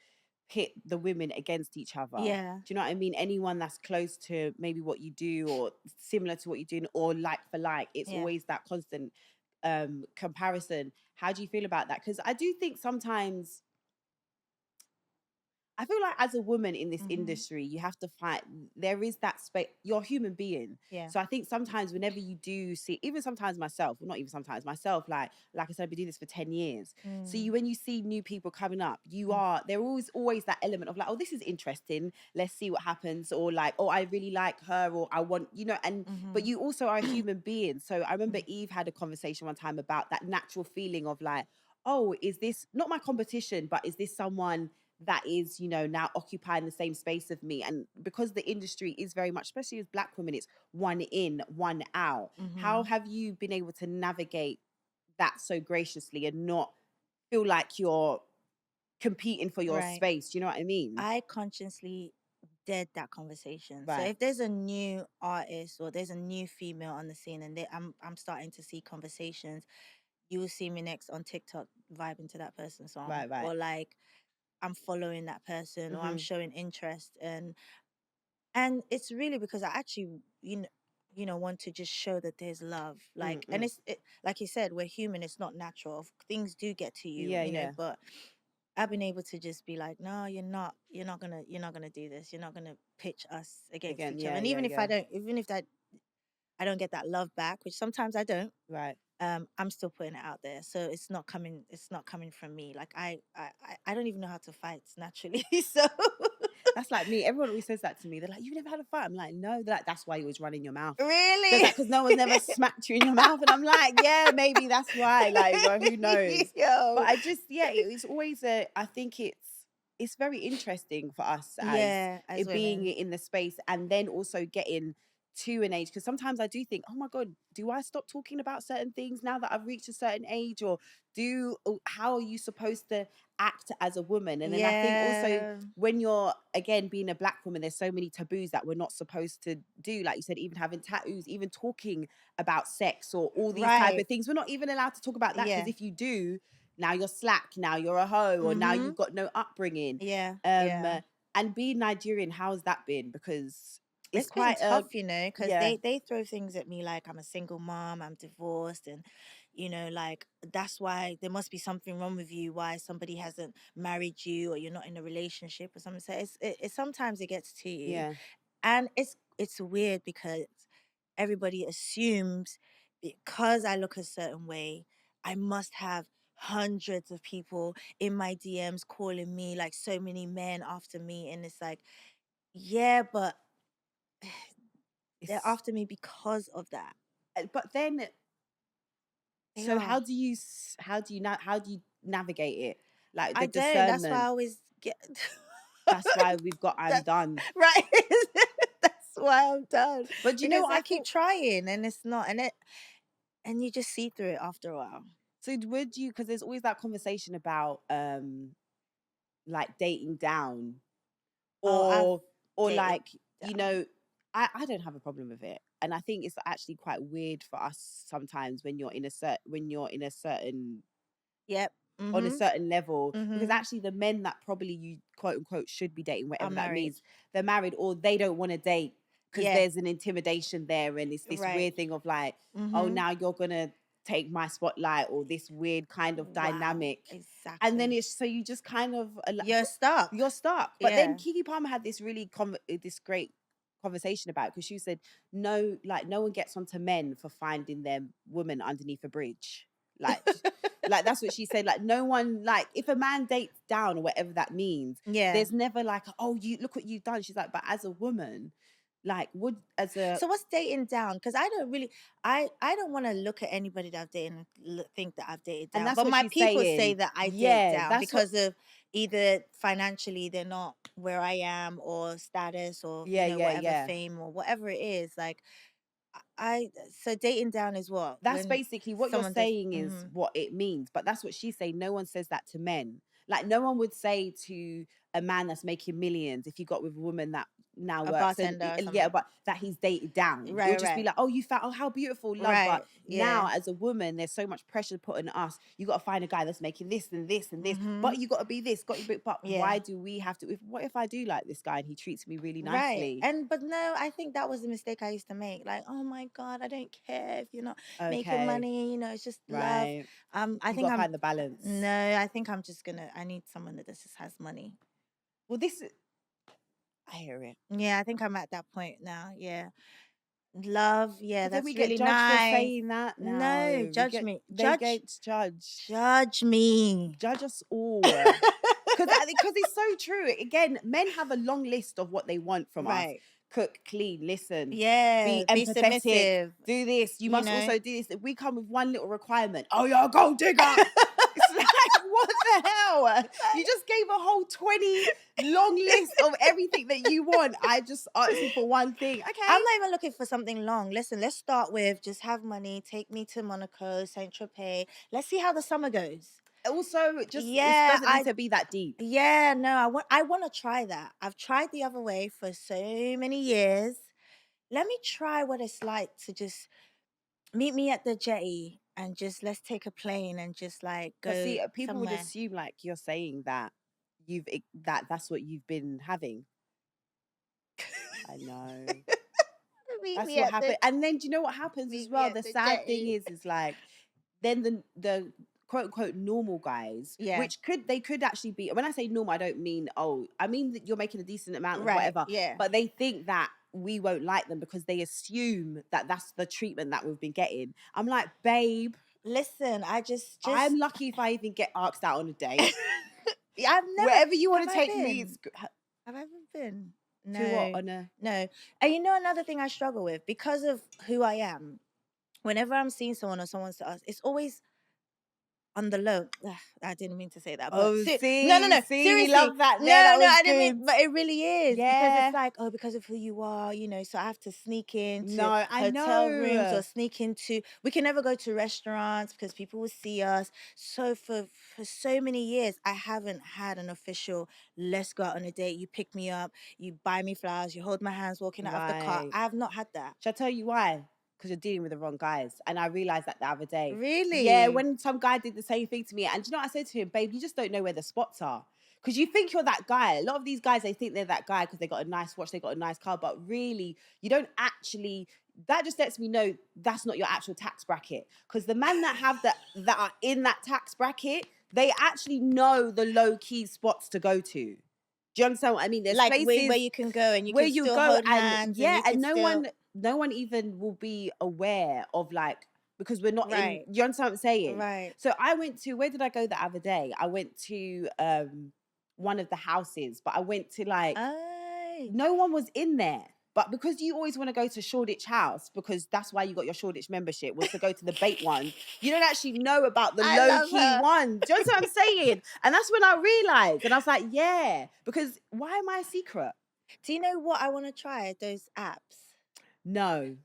A: pit the women against each other.
B: Yeah,
A: Do you know what I mean? Anyone that's close to maybe what you do or similar to what you do or like for like, it's
B: yeah.
A: always that constant comparison. How do you feel about that? Because I do think sometimes I feel like as a woman in this
B: Mm-hmm.
A: industry, you have to fight. There is that space. You're a human being.
B: Yeah.
A: So I think sometimes whenever you do see, even sometimes myself, well, not even sometimes myself, like I said, I've been doing this for 10 years. So
B: Mm,
A: when you see new people coming up, there always that element of like, oh, this is interesting. Let's see what happens. Or like, oh, I really like her, or I want, but
B: mm-hmm.
A: you also are a human being. So I remember Eve had a conversation one time about that natural feeling of like, oh, is this not my competition, but is this someone that is, now occupying the same space of me? And because the industry is very much, especially as Black women, it's one in, one out. How
B: Mm-hmm.
A: have you been able to navigate that so graciously and not feel like you're competing for your
B: Right.
A: space? Do you know what I mean?
B: I consciously dead that conversation. So
A: Right,
B: if there's a new artist or there's a new female on the scene and I'm starting to see conversations, you will see me next on TikTok vibing to that person's song,
A: right, right.
B: or like I'm following that person or I'm
A: Mm-hmm.
B: showing interest, and it's really because I actually want to just show that there's love, like, and
A: Mm-mm.
B: like you said, we're human, it's not natural, things do get to you,
A: Yeah, yeah.
B: but I've been able to just be like, no, you're not gonna do this, you're not gonna pitch us against
A: Again,
B: each other.
A: yeah,
B: And
A: yeah,
B: even if
A: yeah.
B: I don't get that love back, which sometimes I don't,
A: Right.
B: I'm still putting it out there, so it's not coming from me. Like I don't even know how to fight naturally. So
A: That's like me. Everyone always says that to me. They're like, "You've never had a fight." I'm like, "No." They're like, "That's why you always run in your mouth." They're
B: really.
A: like, "Because no one's never smacked you in your mouth." And I'm like, "Yeah, maybe that's why." Like, well, who knows? But
B: Yo.
A: I just, yeah, it's always I think it's very interesting for us as
B: Yeah, as
A: it being
B: women.
A: in the space and then also getting to an age, because sometimes I do think, oh my God, do I stop talking about certain things now that I've reached a certain age? Or how are you supposed to act as a woman? And then I think also
B: Yeah.
A: when you're again being a Black woman, there's so many taboos that we're not supposed to do. Like you said, even having tattoos, even talking about sex or all these type
B: Right.
A: of things. We're not even allowed to talk about that, because
B: Yeah.
A: if you do, now you're slack, now you're a hoe, or now
B: Mm-hmm.
A: you've got no upbringing.
B: Yeah.
A: Um,
B: Yeah.
A: and being Nigerian, how's that been? Because it's
B: It's been
A: quite a
B: tough, because
A: yeah,
B: they throw things at me like I'm a single mom, I'm divorced, and like that's why there must be something wrong with you, why somebody hasn't married you or you're not in a relationship or something. So sometimes it gets to you,
A: yeah.
B: and it's weird because everybody assumes because I look a certain way, I must have hundreds of people in my DMs calling me, like so many men after me, and it's like, yeah, but they're
A: It's
B: after me because of that.
A: but then
B: They
A: so
B: are.
A: how do you navigate it? Like the
B: I don't. That's why I
A: discernment.
B: always get.
A: That's why we've got I'm
B: That's
A: done.
B: right. That's why I'm done.
A: But do you know
B: Because
A: what
B: I
A: I
B: keep
A: thought?
B: trying and it's not, and you just see through it after a while.
A: So would you, because there's always that conversation about like dating down
B: Oh, I've
A: or
B: dated
A: like, you
B: down.
A: know, I don't have a problem with it. And I think it's actually quite weird for us sometimes when you're in a certain
B: Yep.
A: on a
B: Mhm.
A: certain level, because
B: Mhm.
A: actually the men that probably you quote unquote should be dating,
B: I'm
A: whatever that
B: married.
A: means, they're married or they don't want to date because
B: Yeah.
A: there's an intimidation there, and it's this
B: Right.
A: weird thing of like, oh,
B: Mhm.
A: now you're gonna take my spotlight, or this weird kind of
B: Wow.
A: dynamic. And then
B: Exactly.
A: it's so you just kind of
B: You're stuck.
A: you're stuck. But then
B: Yeah.
A: Kiki Palmer had this really this great conversation about it, because she said no, like no one gets onto men for finding their woman underneath a bridge. Like Like, that's what she said. Like, no one, like, if a man dates down or whatever that means,
B: Yeah.
A: there's never like, oh, you look what you've done. She's like, but as a woman, like, would as a
B: So what's dating down? Because I don't really, I don't want to look at anybody that I've dated and think that I've dated
A: and
B: down.
A: that's
B: But
A: what
B: my
A: she's
B: people say
A: saying.
B: that I date
A: Yeah,
B: down
A: that's what.
B: because of either financially they're not where I am, or status, or
A: Yeah, yeah,
B: whatever,
A: yeah.
B: fame or whatever it is. Like so dating down is what
A: That's
B: when
A: basically what you're
B: someone does.
A: saying is what it means. But that's what she's saying. No one says that to men. Like, no one would say to a man that's making millions, if you got with a woman that now
B: A
A: works, and
B: bartender or
A: yeah,
B: something.
A: but that he's dated down. It
B: Right,
A: would just be
B: right,
A: like, oh, you found, oh, how beautiful, love. But
B: right.
A: now,
B: Yeah.
A: as a woman, there's so much pressure put on us. You got to find a guy that's making this and this and this, but you got to be this, got to be. But
B: Yeah.
A: why do we have to? What if I do like this guy and he treats me really
B: Right.
A: nicely?
B: But no, I think that was the mistake I used to make. Like, oh my God, I don't care if you're not making
A: Okay,
B: money, it's just love.
A: right.
B: I
A: You
B: think
A: got to find the balance.
B: no, I think I'm just I need someone that just has money.
A: Well, I hear it.
B: Yeah, I think I'm at that point now. Yeah. Love, yeah,
A: But then
B: that's
A: we
B: really
A: get judged for
B: nice.
A: saying that.
B: No,
A: No,
B: judge me.
A: they get judged.
B: Judge me.
A: Judge us all. Because it's so true. Again, men have a long list of what they want from us.
B: Right.
A: Cook, clean, listen,
B: Yeah,
A: be
B: be
A: empathetic,
B: submissive.
A: do this. You must
B: know?
A: also do this. If we come with one little requirement, oh, you're a gold digger. It's like, what the hell? You just gave a whole 20 long list of everything that you want. I just asked you for one thing. Okay.
B: I'm not even looking for something long. Listen, let's start with just have money, take me to Monaco, Saint Tropez. Let's see how the summer goes.
A: Also, just it
B: Yeah,
A: doesn't need to be that deep.
B: Yeah, no, I want to try that. I've tried the other way for so many years. Let me try what it's like to just meet me at the jetty and just let's take a plane and just like go.
A: Because see, people would
B: somewhere.
A: assume like you're saying that that's what you've been having. I know.
B: Meet
A: That's
B: me
A: what
B: at
A: happened. And then do you know what happens
B: meet
A: as
B: me
A: well?
B: at
A: The
B: the
A: sad thing
B: jetty.
A: is like then the quote unquote normal guys,
B: Yeah.
A: which they could actually be. When I say normal, I don't mean I mean that you're making a decent amount of
B: Right,
A: whatever.
B: yeah.
A: But they think that we won't like them because they assume that that's the treatment that we've been getting. I'm like, babe,
B: Listen, I just
A: I'm lucky if I even get asked out on a date.
B: I've never.
A: Wherever you want
B: have
A: to
B: I
A: take me,
B: been?
A: it's
B: Have I ever been? No.
A: to what on a
B: No. And you know another thing I struggle with because of who I am. Whenever I'm seeing someone or someone's to us, it's always on the low. Ugh, I didn't mean to say that. But
A: oh
B: no.
A: see,
B: Seriously,
A: we love that.
B: no,
A: That was
B: I
A: good.
B: didn't mean. But it really is because
A: Yeah.
B: it's like, oh, because of who you are, so I have to sneak into
A: No, I
B: hotel rooms
A: know.
B: or sneak into. We can never go to restaurants because people will see us. So for so many years, I haven't had an official. Let's go out on a date. You pick me up. You buy me flowers. You hold my hands walking out of the car.
A: Right.
B: I have not had that.
A: Shall I tell you why? Because you're dealing with the wrong guys. And I realized that the other day.
B: Really?
A: Yeah, when some guy did the same thing to me. And do you know what I said to him? Babe, you just don't know where the spots are. Because you think you're that guy. A lot of these guys, they think they're that guy because they got a nice watch, they got a nice car. But really, you don't actually... That just lets me know that's not your actual tax bracket. Because the men that have that are in that tax bracket, they actually know the low-key spots to go to. Do you understand what I mean? There's
B: like
A: places
B: where you can go and you
A: where
B: can
A: you
B: still
A: go
B: hold
A: and
B: hands
A: yeah,
B: and
A: no one even will be aware of like because we're not
B: Right.
A: in. You understand what I'm saying?
B: Right.
A: So I went to where did I go the other day? I went to one of the houses, but I went to like no one was in there. But because you always want to go to Shoreditch House, because that's why you got your Shoreditch membership, was to go to the bait one. You don't actually know about the low-key ones. Do you understand what I'm saying? And that's when I realized. And I was like, yeah, because why am I a secret?
B: Do you know what I want to try? Those apps.
A: No.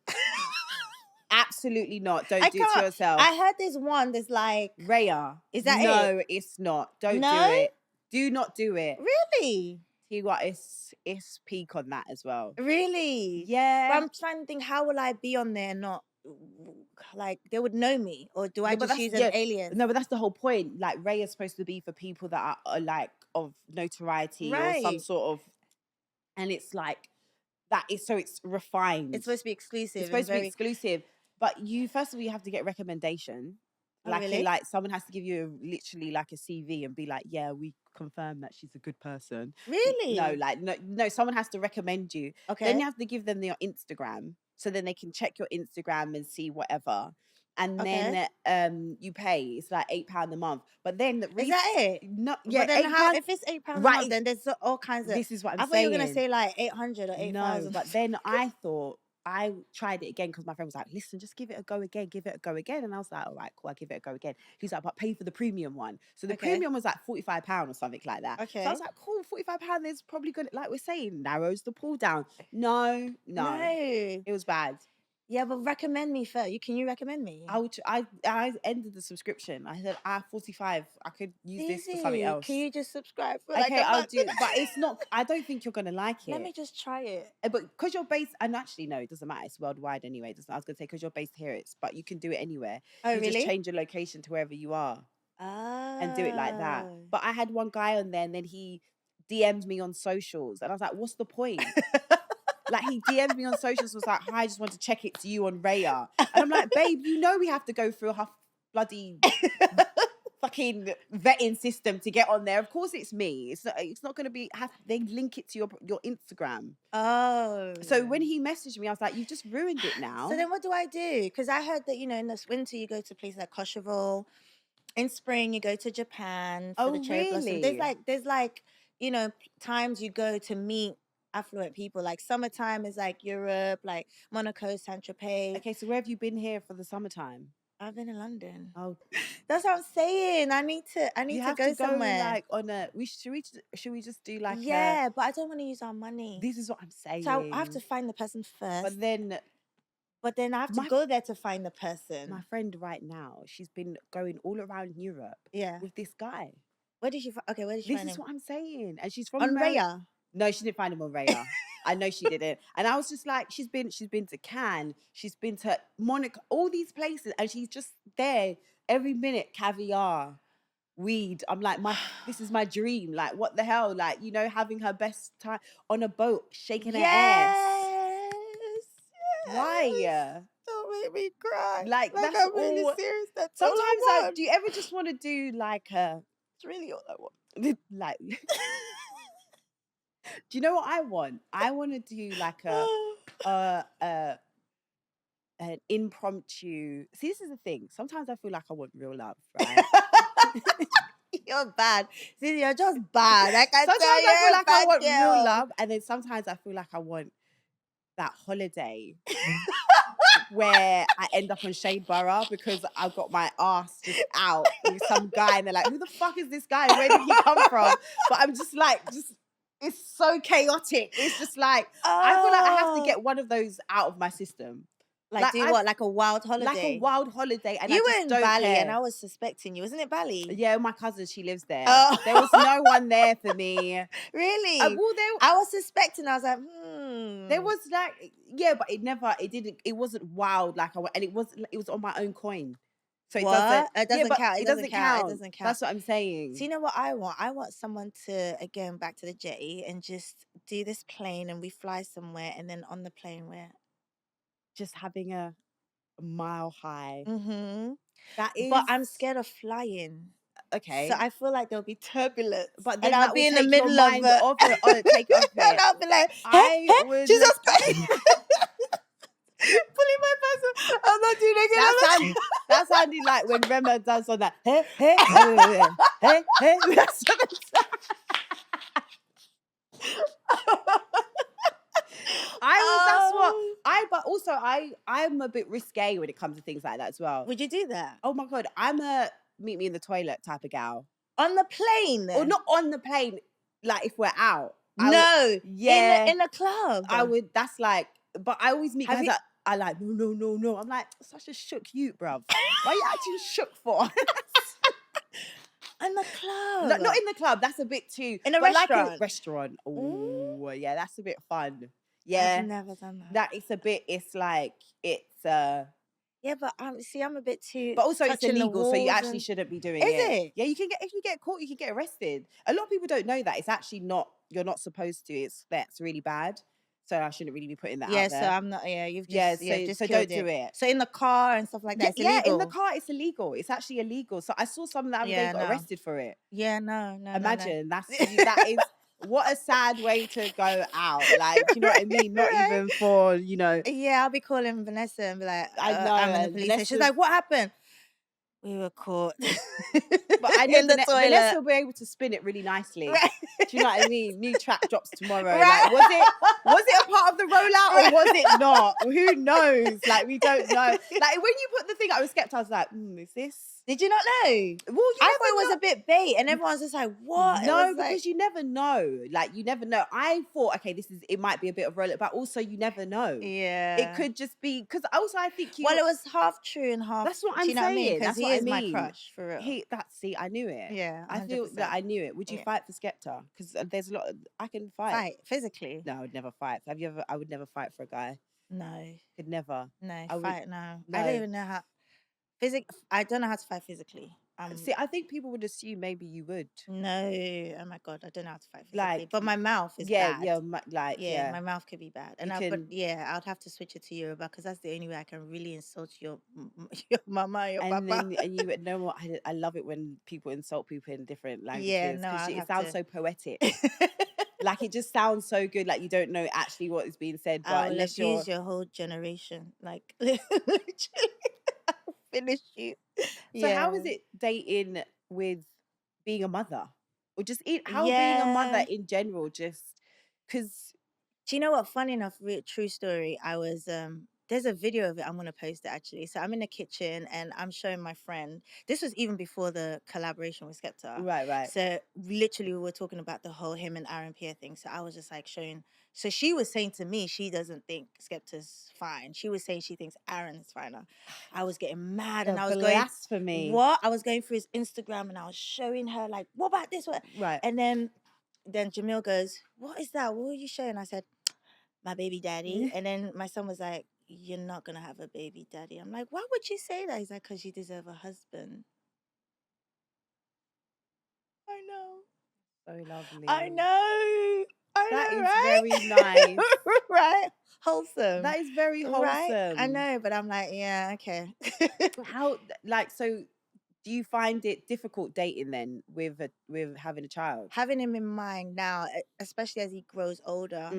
A: Absolutely not. Don't do it
B: can't.
A: to yourself.
B: I heard there's one that's like
A: Raya.
B: Is that
A: No, it's not. Don't do it. Do not do it.
B: Really?
A: Tell you what, it's peak on that as well.
B: Really?
A: Yeah.
B: But I'm trying to think, how will I be on there and not like they would know me, or do I just use an alien?
A: No, but that's the whole point. Like Ray is supposed to be for people that are like of notoriety or some sort of, and it's like that is so it's refined.
B: It's supposed to be exclusive.
A: It's supposed to be exclusive, but you first of all you have to get recommendation. Like someone has to give you literally like a CV and be like, yeah, we confirm that she's a good person.
B: Really?
A: No, someone has to recommend you.
B: Okay.
A: Then you have to give them your Instagram, so then they can check your Instagram and see whatever. and
B: Okay.
A: then you pay. It's like £8 a month. But then
B: Is that it?
A: No, yeah,
B: But then how,
A: £8.
B: if it's £8 a
A: Right,
B: month, then there's all kinds of,
A: this is what I'm
B: I thought you were going to
A: saying.
B: say like 800 or
A: No,
B: 8,000.
A: but then I thought, I tried it again because my friend was like, listen, just give it a go again, give it a go again. And I was like, all right, cool, I'll give it a go again. He's like, but pay for the premium one. So the
B: Okay.
A: premium was like £45 or something like that. So I
B: Okay.
A: was like, cool, £45 is probably good. Like we're saying, narrows the pool down. No,
B: No.
A: it was bad.
B: Yeah, but recommend me first. Can you recommend me?
A: I ended the subscription. I said, 45. I could use this for something
B: Easy.
A: else.
B: Can you just subscribe for like
A: Okay,
B: a
A: I'll
B: month?
A: do it. But it's not, I don't think you're gonna like it.
B: Let me just try it.
A: But because you're based, and actually no, it doesn't matter. It's worldwide anyway. I was gonna say because you're based here, but you can do it anywhere.
B: Oh,
A: You
B: really?
A: just change your location to wherever you are and do it like that.
B: Oh.
A: But I had one guy on there, and then he DM'd me on socials, and I was like, "What's the point?" Like he DM'd me on socials, was like, "Hi, I just want to check it's you on Raya," and I'm like, "Babe, you know we have to go through a bloody." Fucking vetting system to get on there. Of course it's me. It's not going to be they link it to your Instagram.
B: Oh.
A: So when he messaged me, I was like, you've just ruined it now.
B: So then what do I do? Because I heard that, in this winter you go to places like Kosovo. In spring you go to Japan for the cherry blossom. There's like, times you go to meet affluent people. Like summertime is like Europe, like Monaco, Saint-Tropez.
A: Okay, so where have you been here for the summertime?
B: I've been in London.
A: Oh,
B: that's what I'm saying. I need to go somewhere.
A: Like on a. Should we just do like?
B: Yeah, but I don't want to use our money.
A: This is what I'm saying.
B: So I have to find the person first.
A: But then
B: I have to go there to find the person.
A: My friend right now, she's been going all around Europe.
B: Yeah.
A: With this guy.
B: Where did she find him?
A: This is what I'm saying, and she's from
B: on Raya.
A: No, she didn't find him on Raya. I know she didn't. And I was just like, she's been to Cannes, she's been to Monaco, all these places, and she's just there every minute, caviar, weed. I'm like, this is my dream. Like, what the hell? Like, having her best time on a boat, shaking her ass. Why?
B: Don't make me cry.
A: Like that's
B: I'm really
A: all.
B: serious. That's
A: sometimes
B: all I want.
A: do you ever just want to do like a?
B: It's really all I want.
A: Like. Do you know what I want? I want to do like an impromptu. See, this is the thing. Sometimes I feel like I want real love, right?
B: You're bad. See, you're just bad. Like
A: sometimes I feel like I want real love, and then sometimes I feel like I want that holiday where I end up on Shade Borough because I've got my ass just out with some guy, and they're like, "Who the fuck is this guy? Where did he come from?" But I'm just like, it's so chaotic. It's just like I feel like I have to get one of those out of my system.
B: Like do what? Like a wild holiday?
A: Like a wild holiday. And
B: you
A: I
B: were
A: just
B: in
A: don't
B: Bali
A: care.
B: and I was suspecting you. Wasn't it Bali?
A: Yeah, my cousin, she lives there.
B: Oh.
A: There was no one there for me.
B: Really?
A: I
B: was suspecting. I was like,
A: There was like, yeah, but it wasn't wild like and it was on my own coin. So it doesn't count.
B: It doesn't count.
A: That's what I'm saying.
B: So you know what I want? I want someone to, again, back to the jetty and just do this plane and we fly somewhere, and then on the plane we're
A: just having a mile high.
B: Mm-hmm.
A: That is.
B: But I'm scared of flying.
A: Okay.
B: So I feel like there'll be turbulence.
A: But then
B: I'll be in the middle
A: of it. Take off it.
B: And I'll be like, Jesus Christ. Pulling my person. I'm not doing it again.
A: That sounded like when Rema does on that. Hey. That's what it but also I'm a bit risque when it comes to things like that as well.
B: Would you do that?
A: Oh my God, I'm a meet me in the toilet type of gal.
B: On the plane?
A: Or not on the plane, like if we're out.
B: In a club.
A: I would, that's like, but I always meet guys that I like, no. I'm like, such a shook you, bruv. Why are you acting shook for?
B: In the club.
A: No, not in the club, that's a bit too.
B: In a restaurant?
A: Like a restaurant. Oh, yeah, that's a bit fun. Yeah.
B: I've never done that. Yeah, but see, I'm a bit too.
A: But also, it's illegal, so you actually shouldn't be doing it.
B: Is it?
A: Yeah, if you get caught, you can get arrested. A lot of people don't know that. It's actually not. You're not supposed to. That's really bad. So I shouldn't really be putting that out there.
B: Yeah, so I'm not. Yeah, you've just.
A: So don't do it.
B: So in the car and stuff like that. It's illegal.
A: Yeah, in the car, it's illegal. It's actually illegal. So I saw someone that they got arrested for it.
B: Yeah, no.
A: Imagine
B: no.
A: that is. What a sad way to go out. Like, do you know what I mean? Not
B: Right.
A: even for, you know.
B: Yeah, I'll be calling Vanessa and be like,
A: I know.
B: I'm in the
A: And
B: police station. She's
A: Vanessa,
B: like, what happened? We were caught
A: but I know
B: in the
A: Vanessa
B: toilet.
A: will be able to spin it really nicely.
B: Right.
A: Do you know what I mean? New track drops tomorrow.
B: Right.
A: Like, was it a part of the rollout or was it not? Who knows? Like, we don't know. Like, when you put the thing out with Skepta, I was like, is this?
B: Did you not know?
A: Well, you
B: I thought it
A: never
B: was a bit bait, and everyone's just like, "What?"
A: No,
B: it was
A: because
B: like,
A: you never know. Like, you never know. I thought, okay, it might be a bit of rollout, but also you never know.
B: yeah,
A: It could just be because also I think
B: Well, it was half true and half.
A: That's what
B: do
A: I'm
B: you know what I mean?
A: saying.
B: Because
A: That's
B: he
A: what I
B: is my
A: mean.
B: crush for real.
A: See, I knew it.
B: Yeah, 100%.
A: I feel that I knew it. Would you
B: Yeah.
A: fight for Skepta? Because there's a lot. I can fight.
B: Fight physically?
A: No, I would never fight. Have you ever? I would never fight for a guy.
B: No,
A: Could never.
B: no,
A: I would.
B: fight no.
A: No.
B: I don't even know how. I don't know how to fight physically.
A: See, I think people would assume maybe you would.
B: No, oh my god, I don't know how to fight physically.
A: Like,
B: but my mouth is
A: yeah,
B: bad.
A: yeah,
B: my mouth could be bad, and but yeah, I'd have to switch it to Yoruba because that's the only way I can really insult your mama, your papa.
A: And you would know what I love it when people insult people in different languages.
B: Yeah, no,
A: it sounds so poetic. Like, it just sounds so good. Like, you don't know actually what is being said, but
B: I'll
A: unless
B: abuse your whole generation, like literally, I'll finish you.
A: So how is it dating with being a mother, or just being a mother
B: Yeah.
A: in general? Just because
B: Do you know what? Funny enough, true story. I was there's a video of it. I'm gonna post it actually. So I'm in the kitchen and I'm showing my friend. This was even before the collaboration with Skepta.
A: right.
B: So literally we were talking about the whole him and Aaron Pierre thing. So I was just like showing. So she was saying to me she doesn't think Skepta's fine. She was saying she thinks Aaron's finer. I was getting mad and I was
A: blasphemy.
B: going, what? I was going through his Instagram and I was showing her like, what about this one?
A: Right.
B: And then Jamil goes, what is that? What were you showing? I said, my baby daddy. And then my son was like, you're not going to have a baby daddy. I'm like, why would you say that? He's like, because you deserve a husband. I know.
A: So lovely.
B: I know.
A: That is
B: right?
A: very nice.
B: Right? Wholesome.
A: That is very wholesome.
B: Right? I know, but I'm like, yeah, okay.
A: How, like, so do you find it difficult dating then with having a child?
B: Having him in mind now, especially as he grows older,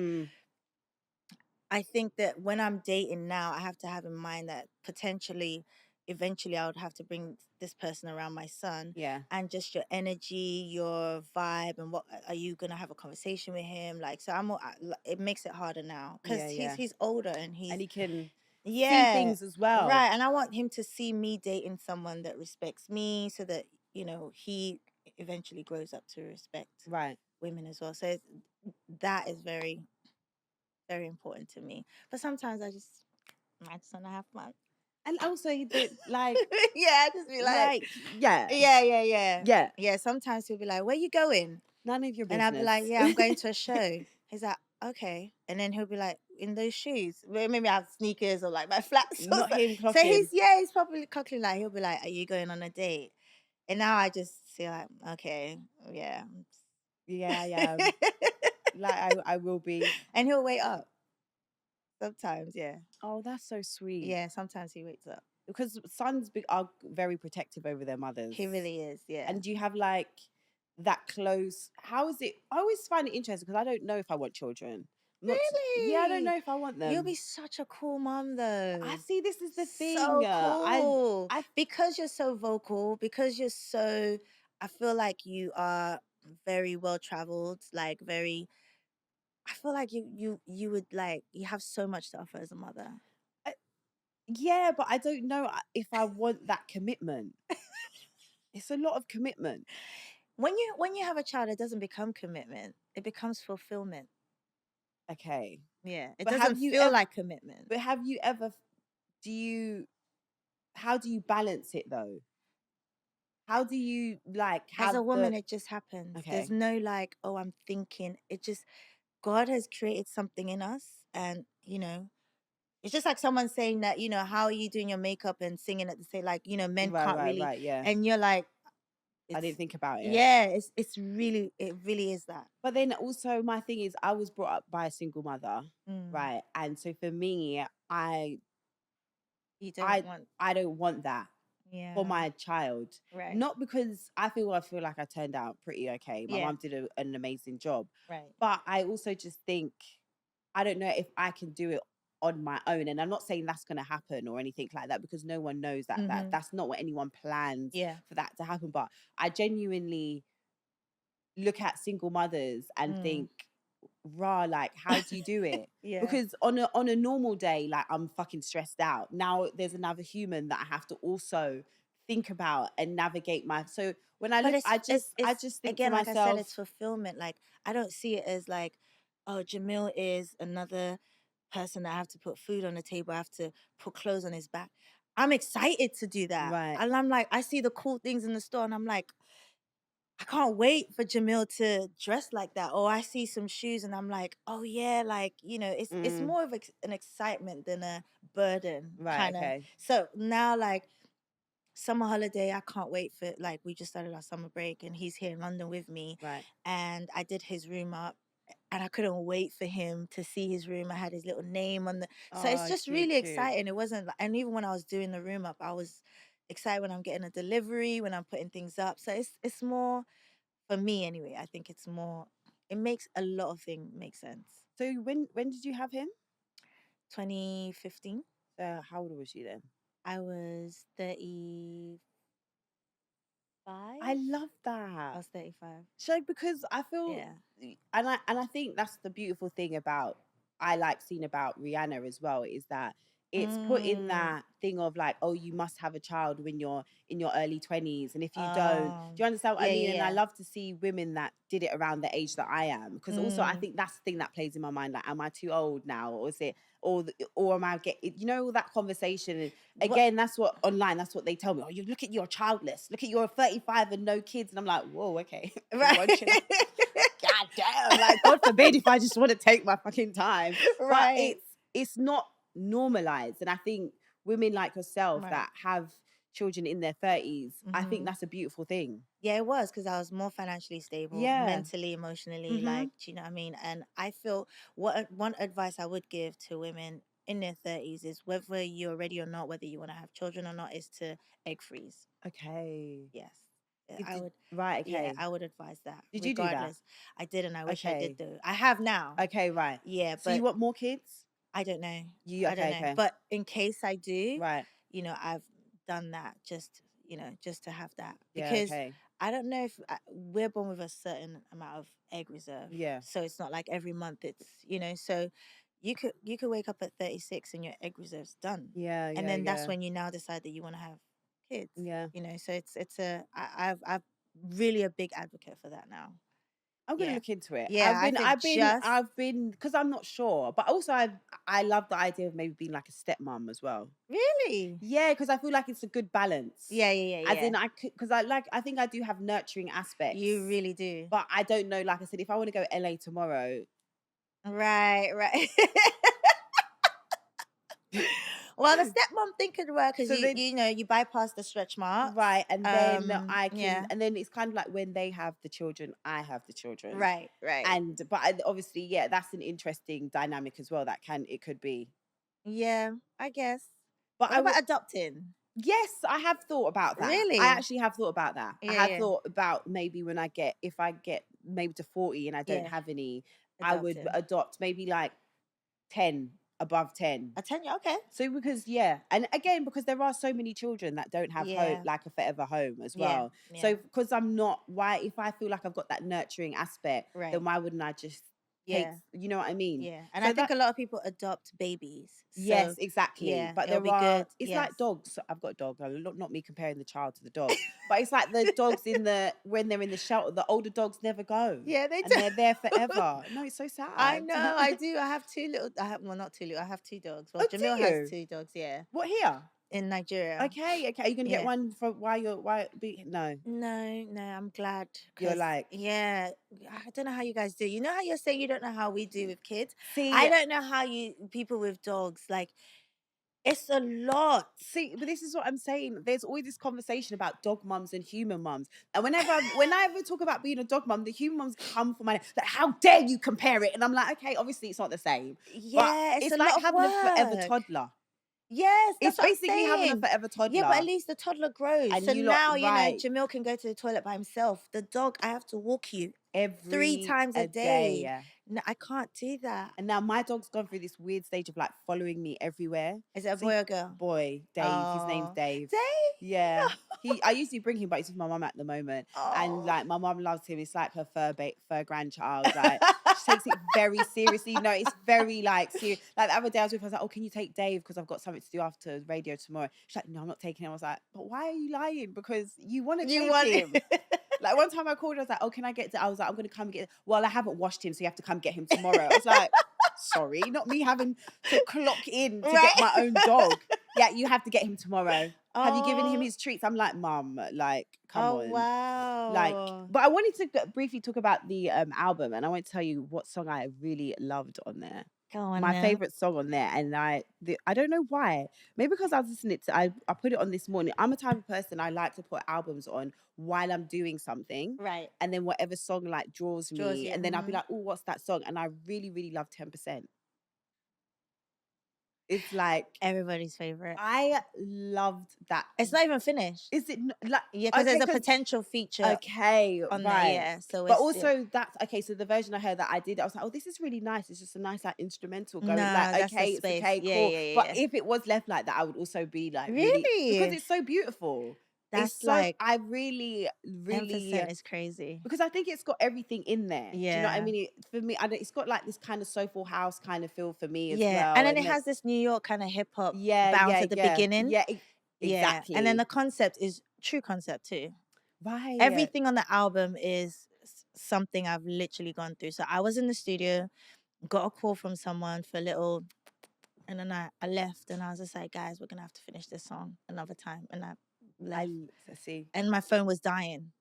B: I think that when I'm dating now, I have to have in mind that potentially, eventually, I would have to bring this person around my son.
A: Yeah.
B: And just your energy, your vibe, and what are you gonna have a conversation with him? Like, so it makes it harder now because he's older and he can see things as well. Right. And I want him to see me dating someone that respects me, so that he eventually grows up to respect women as well. So that is very, very important to me. But sometimes I just want to have fun. And also, like, yeah, I just be like, yeah. Sometimes he'll be like, "Where you going?"
A: None of your business.
B: And I'll be like, "Yeah, I'm going to a show." He's like, "Okay," and then he'll be like, "In those shoes?" Maybe I have sneakers or like my flats.
A: Not him clocking.
B: So he's probably clocking. Like, he'll be like, "Are you going on a date?" And now I just see like, okay, yeah, yeah. Like I will be. And he'll wait up. Sometimes, yeah.
A: Oh, that's so sweet.
B: Yeah, sometimes he wakes up.
A: Because sons are very protective over their mothers.
B: He really is, yeah.
A: And do you have like that close? How is it? I always find it interesting because I don't know if I want children.
B: Really?
A: Yeah, I don't know if I want them.
B: You'll be such a cool mom, though.
A: I see. This is the thing.
B: So cool. Because you're so vocal, because you're so, I feel like you are very well traveled, like very. I feel like you would like, you have so much to offer as a mother.
A: Yeah, but I don't know if I want that commitment. It's a lot of commitment.
B: When you have a child, it doesn't become commitment. It becomes fulfillment.
A: Okay.
B: Yeah. It doesn't feel like commitment.
A: But have you ever, how do you balance it though? How do you like have
B: as a woman, it just happens.
A: Okay.
B: There's no like, oh, I'm thinking. It just, God has created something in us, and it's just like someone saying that, how are you doing your makeup and singing at the same, like, men can't really.
A: Right, yeah.
B: And you're like,
A: I didn't think about it.
B: Yeah, it really is that.
A: But then also my thing is, I was brought up by a single mother, right? And so for me, I don't want that. for
B: Yeah.
A: my child.
B: Right.
A: Not because I feel like I turned out pretty okay. My
B: Yeah.
A: mum did an amazing job.
B: Right.
A: But I also just think, I don't know if I can do it on my own. And I'm not saying that's going to happen or anything like that, because no one knows that that's not what anyone plans
B: Yeah.
A: for that to happen. But I genuinely look at single mothers and think, rah, like, how do you do it?
B: Yeah.
A: Because on a normal day, like, I'm fucking stressed out. Now there's another human that I have to also think about and navigate my. So when I
B: But
A: look,
B: it's
A: I just think to
B: again, like I said,
A: myself,
B: it's fulfillment. Like, I don't see it as like, oh, Jamil is another person that I have to put food on the table. I have to put clothes on his back. I'm excited to do that.
A: right,
B: And I'm like, I see the cool things in the store and I'm like, I can't wait for Jamil to dress like that. Or I see some shoes and I'm like, oh yeah, like, it's more of an excitement than a burden
A: right,
B: kind of.
A: okay,
B: So now, like, summer holiday, I can't wait for, like, we just started our summer break and he's here in London with me.
A: right.
B: And I did his room up and I couldn't wait for him to see his room. I had his little name on the, so it's
A: Oh,
B: just
A: cute,
B: really
A: cute.
B: exciting. It wasn't, and even when I was doing the room up, I was excited when I'm getting a delivery, when I'm putting things up. So it's more, for me anyway, I think it's more, it makes a lot of things make sense.
A: So when did you have him?
B: 2015.
A: How old was you then?
B: I was 35.
A: I love
B: I
A: that.
B: was 35.
A: So because I feel,
B: Yeah.
A: and I think that's the beautiful thing about, I like seeing about Rihanna as well, is that it's put in that thing of like, oh, you must have a child when you're in your early 20s, and if you don't, do you understand what I mean? And I love to see women that did it around the age that I am, because also I think that's the thing that plays in my mind, like, am I too old now, or is it, or am I getting, all that conversation? And again, that's what online, that's what they tell me. Oh, you look at, you're childless. Look at, you're 35 and no kids, and I'm like, whoa, okay,
B: Right.
A: God damn, like, God forbid if I just want to take my fucking time.
B: Right.
A: But it's not normalized, and I think women like yourself
B: Right.
A: that have children in their 30s, I think that's a beautiful thing.
B: Yeah, it was, because I was more financially stable,
A: Yeah.
B: mentally, emotionally, like, do you know what I mean? And I feel one advice I would give to women in their 30s is, whether you're ready or not, whether you want to have children or not, is to egg freeze.
A: Okay.
B: Yes.
A: You did, right, okay.
B: Yeah, I would advise that.
A: Did you do that?
B: Regardless. I did, and I wish I did
A: Okay.
B: though. I have now.
A: Okay, right.
B: Yeah,
A: So you
B: but
A: want more kids?
B: I don't know.
A: You
B: I don't know.
A: okay.
B: But in case I do,
A: Right.
B: I've done that just, just to have that.
A: Yeah,
B: Because
A: okay.
B: I don't know if we're born with a certain amount of egg reserve.
A: Yeah.
B: So it's not like every month it's, so you could wake up at 36 and your egg reserve's done.
A: Yeah,
B: And then that's when you now decide that you want to have kids.
A: Yeah.
B: So I've really a big advocate for that now.
A: I'm gonna look into it.
B: Yeah,
A: I've been, because I'm not sure, but also I love the idea of maybe being like a stepmom as well.
B: Really?
A: Yeah, because I feel like it's a good balance.
B: Yeah.
A: As in, I could, because I think I do have nurturing aspects.
B: You really do.
A: But I don't know. Like I said, if I want to go LA tomorrow,
B: right. Well, the stepmom thing could work, because
A: So
B: you bypass the stretch marks.
A: right, and then I can,
B: yeah.
A: and then it's kind of like when they have the children, I have the children.
B: Right.
A: And obviously, yeah, that's an interesting dynamic as well. It could be.
B: Yeah, I guess.
A: But
B: what about adopting?
A: Yes, I have thought about that.
B: Really?
A: I actually have thought about that. I have
B: Yeah.
A: thought about maybe if I get maybe to 40 and I don't have any, I would adopt maybe like 10, above 10.
B: A 10, okay.
A: So because, and again, because there are so many children that don't have home, like a forever home as well.
B: Yeah.
A: So because I'm not, if I feel like I've got that nurturing aspect, then why wouldn't I just take, you know what I mean?
B: Yeah. And I think a lot of people adopt babies. So,
A: yes, exactly.
B: Yeah,
A: but
B: it'll be good.
A: It's like dogs. I've got a dog. Not me comparing the child to the dog, but it's like the dogs when they're in the shelter, the older dogs never go.
B: Yeah, they
A: and
B: do.
A: they're there forever. No, it's so sad.
B: I know, I do. I have two little. Well, not two little. I have two dogs. Well,
A: Oh,
B: Jamil
A: do
B: has
A: you?
B: two dogs. Yeah,
A: What, here?
B: in Nigeria.
A: Okay. Are you gonna get one for no?
B: No, I'm glad.
A: You're like,
B: yeah, I don't know how you guys do. You know how you're saying you don't know how we do with kids?
A: see,
B: I don't know how people with dogs, like, it's a lot.
A: See, but this is what I'm saying. There's always this conversation about dog mums and human mums. And whenever I ever talk about being a dog mum, the human mums come for my, like, how dare you compare it? And I'm like, okay, obviously it's not the same.
B: Yeah,
A: but
B: it's a
A: like
B: lot of
A: having
B: work.
A: a forever toddler.
B: Yes,
A: It's
B: that's what I'm
A: basically having a
B: saying.
A: forever toddler.
B: Yeah, but at least the toddler grows.
A: And
B: So
A: you lot,
B: now,
A: right.
B: Jamil can go to the toilet by himself. The dog, I have to walk you 3
A: Every
B: times a
A: day.
B: day. No, I can't do that.
A: And now my dog's gone through this weird stage of like following me everywhere.
B: Is it a
A: So
B: boy or girl?
A: boy, Dave. His name's
B: Oh,
A: Dave.
B: Dave?
A: Yeah. I usually bring him, but he's with my mum at the moment. And
B: Oh.
A: like my mum loves him. It's like her fur grandchild. Like she takes it very seriously. No, it's very like serious. Like the other day I was with her, I was like, oh, can you take Dave? Because I've got something to do after radio tomorrow. She's like, no, I'm not taking him. I was like, but why are you lying? Because you want to take him. Like one time I called her, I was like, oh, can I get I was like, I'm going to come get well, I haven't washed him, so you have to come get him tomorrow. I was like, sorry, not me having to clock in to get my own dog. Yeah, you have to get him tomorrow. Have you given him his treats? I'm like, Mum, like, come on.
B: Oh, wow.
A: Like, but I wanted to briefly talk about the album, and I want to tell you what song I really loved on there.
B: Go on
A: My
B: now.
A: favorite song on there, and I don't know why. Maybe because I was listening to I put it on this morning. I'm a type of person, I like to put albums on while I'm doing something,
B: Right.
A: and then whatever song like draws me,
B: you,
A: and then I'll be like, oh, what's that song? And I really, really love 10%. It's like
B: Everybody's favorite.
A: I loved that.
B: It's not even finished.
A: Is it like
B: Yeah, because there's a potential feature.
A: Okay,
B: on
A: right.
B: there, yeah. So,
A: but also that's okay. So the version I heard that I did, I was like, oh, this is really nice. It's just a nice like instrumental going.
B: No,
A: like,
B: that's the
A: okay, it's
B: space.
A: okay,
B: Yeah,
A: cool.
B: yeah,
A: But
B: yeah.
A: if it was left like that, I would also be like,
B: Really?
A: because it's so beautiful.
B: That's
A: it's so,
B: like
A: I really
B: 10% is crazy.
A: because I think it's got everything in there.
B: Yeah.
A: Do you know what I mean? For me, it's got like this kind of soulful house kind of feel for me as
B: Yeah,
A: well.
B: and then it has this New York kind of hip hop bounce at the beginning.
A: Yeah, exactly.
B: And then the concept is true concept too.
A: Right.
B: Everything on the album is something I've literally gone through. So I was in the studio, got a call from someone for a little, and then I left, and I was just like, guys, we're gonna have to finish this song another time, and I left.
A: I see.
B: And my phone was dying.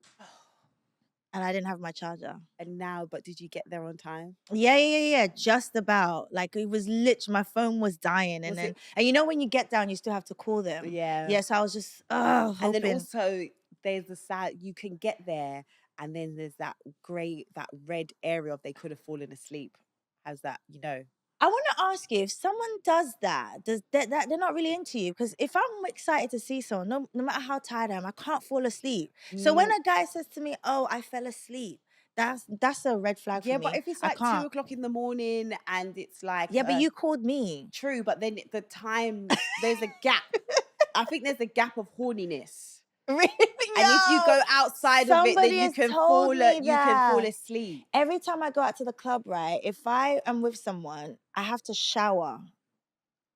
B: And I didn't have my charger.
A: And now, but did you get there on time?
B: Yeah. Just about. Like it was my phone was dying. And and you know when you get down, you still have to call them.
A: Yeah.
B: Yeah, so I was just hoping.
A: And then also there's the sad, you can get there and then there's that red area of they could have fallen asleep. How's that, you know?
B: I want to ask you, if someone does that, that they're not really into you? Because if I'm excited to see someone, no matter how tired I am, I can't fall asleep. So when a guy says to me, oh, I fell asleep, that's a red flag for me.
A: Yeah, but if it's like 2:00 in the morning and it's like...
B: Yeah, but you called me.
A: True, but then the time, there's a gap. I think there's a gap of horniness.
B: Really?
A: And if you go outside of it, then you can fall asleep.
B: Every time I go out to the club, right, if I am with someone, I have to shower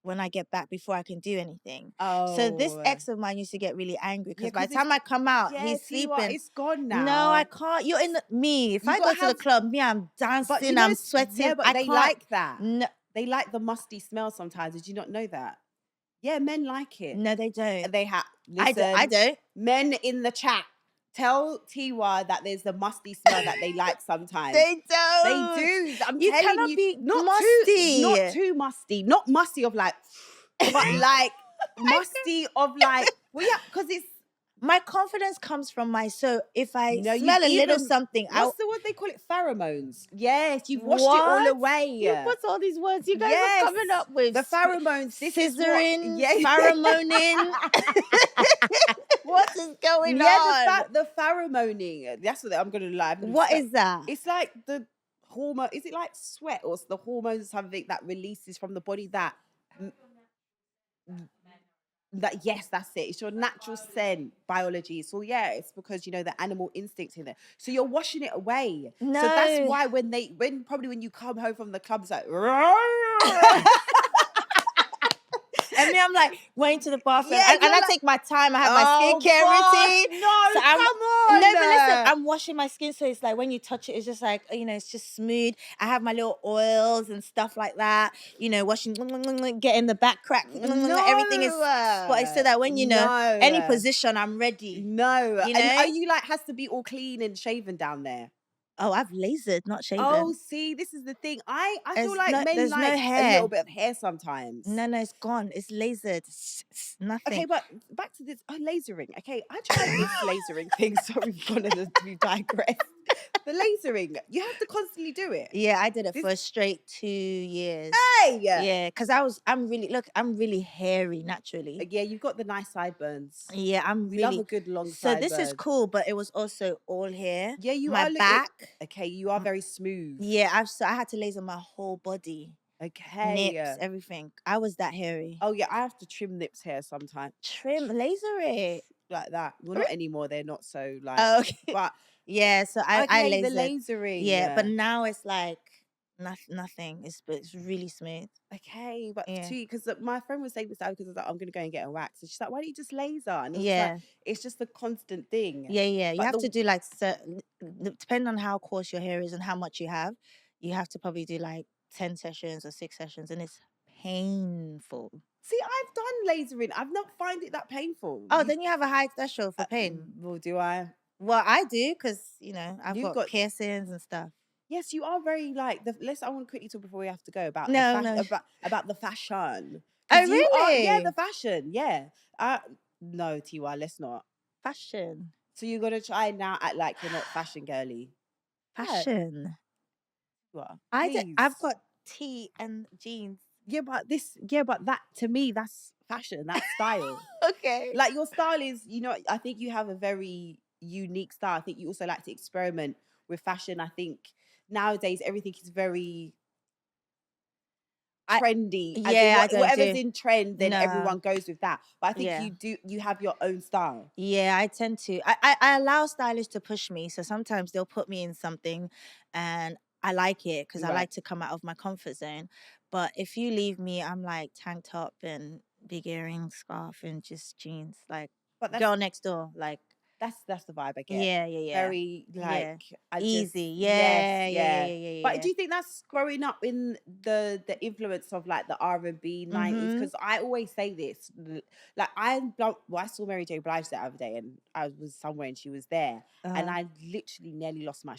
B: when I get back before I can do anything.
A: Oh.
B: So this ex of mine used to get really angry because by the time I come out, he's sleeping.
A: It's gone now.
B: No, I can't. You're in me. If I go to the club, I'm dancing, I'm sweating.
A: Yeah, but they like that.
B: No.
A: They like the musty smell sometimes. Did you not know that? Yeah, men like it.
B: No, they don't.
A: They have.
B: I don't.
A: Men in the chat, tell Tiwa that there's the musty smell that they like sometimes.
B: They don't.
A: They do.
B: You cannot be musty.
A: Not too musty. Not musty of like, but like musty of like, well, yeah, because it's...
B: My confidence comes from so if I smell a little something,
A: what's the word they call it? Pheromones. Yes, you've washed it all away.
B: What's all these words you guys are coming up with?
A: The pheromones.
B: Scissoring, pheromoning. What is going on?
A: Yeah, the pheromoning. That's what I'm going to lie.
B: What is that?
A: It's like the hormone. Is it like sweat or the hormones or something that releases from the body that... yes, that's it. It's your natural scent biology. So yeah, it's because the animal instinct in there. So you're washing it away.
B: No.
A: So that's why when you come home from the club, it's like...
B: And then I'm like going to the bathroom, and I take my time. I have my skincare routine.
A: No,
B: so
A: come on.
B: No, but listen, I'm washing my skin, so it's like when you touch it, it's just like it's just smooth. I have my little oils and stuff like that. Washing, getting the back crack. Everything is spotted so that when any position, I'm ready.
A: No, and are you like has to be all clean and shaven down there?
B: Oh, I've lasered, not shaven.
A: Oh, see, this is the thing. I feel like men like a little bit of hair sometimes.
B: No, it's gone. It's lasered. It's nothing.
A: Okay, but back to this lasering. Okay, I tried this lasering thing. Sorry, we digressed. The lasering. You have to constantly do it.
B: Yeah, I did it
A: This
B: for a straight 2 years.
A: Hey!
B: Yeah, because I'm really hairy naturally.
A: Yeah, you've got the nice sideburns.
B: Yeah, I'm
A: We love a
B: really.
A: good long
B: So this is
A: sideburn.
B: cool, but it was also all here.
A: Yeah, you
B: My
A: are
B: back.
A: Okay, you are very smooth.
B: Yeah, I had to laser my whole body,
A: Okay.
B: nips, everything. I was that hairy.
A: Oh yeah, I have to trim Nips hair sometimes.
B: Trim, laser it.
A: Like that. Well, not anymore. They're not so like.
B: Oh, okay.
A: But
B: Yeah, so I
A: okay, the
B: lasered.
A: lasering.
B: Yeah, but now it's like nothing. It's really smooth.
A: Okay, but
B: Yeah.
A: because my friend was saying this out because I was like, I'm gonna go and get a wax, and she's like, why don't you just laser? And I was
B: Yeah.
A: like, it's just a constant thing.
B: Yeah. You
A: But
B: have to do like certain, depending on how coarse your hair is and how much you have to probably do like 10 sessions or 6 sessions, and it's painful.
A: See, I've done lasering. I've not find it that painful.
B: Oh, then you have a high threshold for pain.
A: Well, do I?
B: Well, I do because I've
A: You've
B: got piercings and stuff.
A: Yes, you are very like the. I want to quickly talk before we have to go about
B: No.
A: about the fashion.
B: Oh,
A: You are,
B: really?
A: yeah, the fashion. Yeah. No, Tiwa, let's not.
B: Fashion.
A: So you're gonna try now act like you're not fashion girly.
B: Fashion.
A: What?
B: I've got tee and jeans.
A: Yeah, but that to me, that's fashion. That's style.
B: Okay.
A: Like your style is, I think you have a very unique style. I think you also like to experiment with fashion. I think nowadays everything is very trendy.
B: Yeah,
A: whatever's in trend, then
B: No.
A: everyone goes with that. But I think
B: Yeah.
A: you have your own style.
B: Yeah, I tend to. I allow stylists to push me. So sometimes they'll put me in something and I like it because I
A: Right.
B: like to come out of my comfort zone. But if you leave me, I'm like tank top and big earrings, scarf, and just jeans. Like girl next door. Like
A: that's the vibe I get.
B: Yeah.
A: Very like
B: easy.
A: Yes,
B: Yeah.
A: But do you think that's growing up in the influence of like the R&B 90s? Because I always say this, like I saw Mary J. Blige the other day, and I was somewhere and she was there, and I literally nearly lost my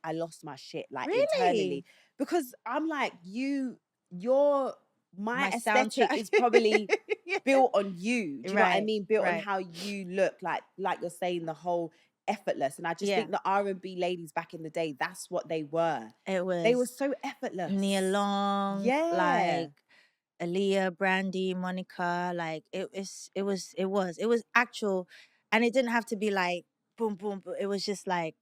A: I lost my shit like internally, because I'm like my aesthetic is probably built on you. Do you know what I mean? Built on how you look, like you're saying, the whole effortless. And I just think the R&B ladies back in the day, that's what they were. They were so effortless.
B: Nia Long, like Aaliyah, Brandy, Monica, like it was actual, and it didn't have to be like boom boom. It was just like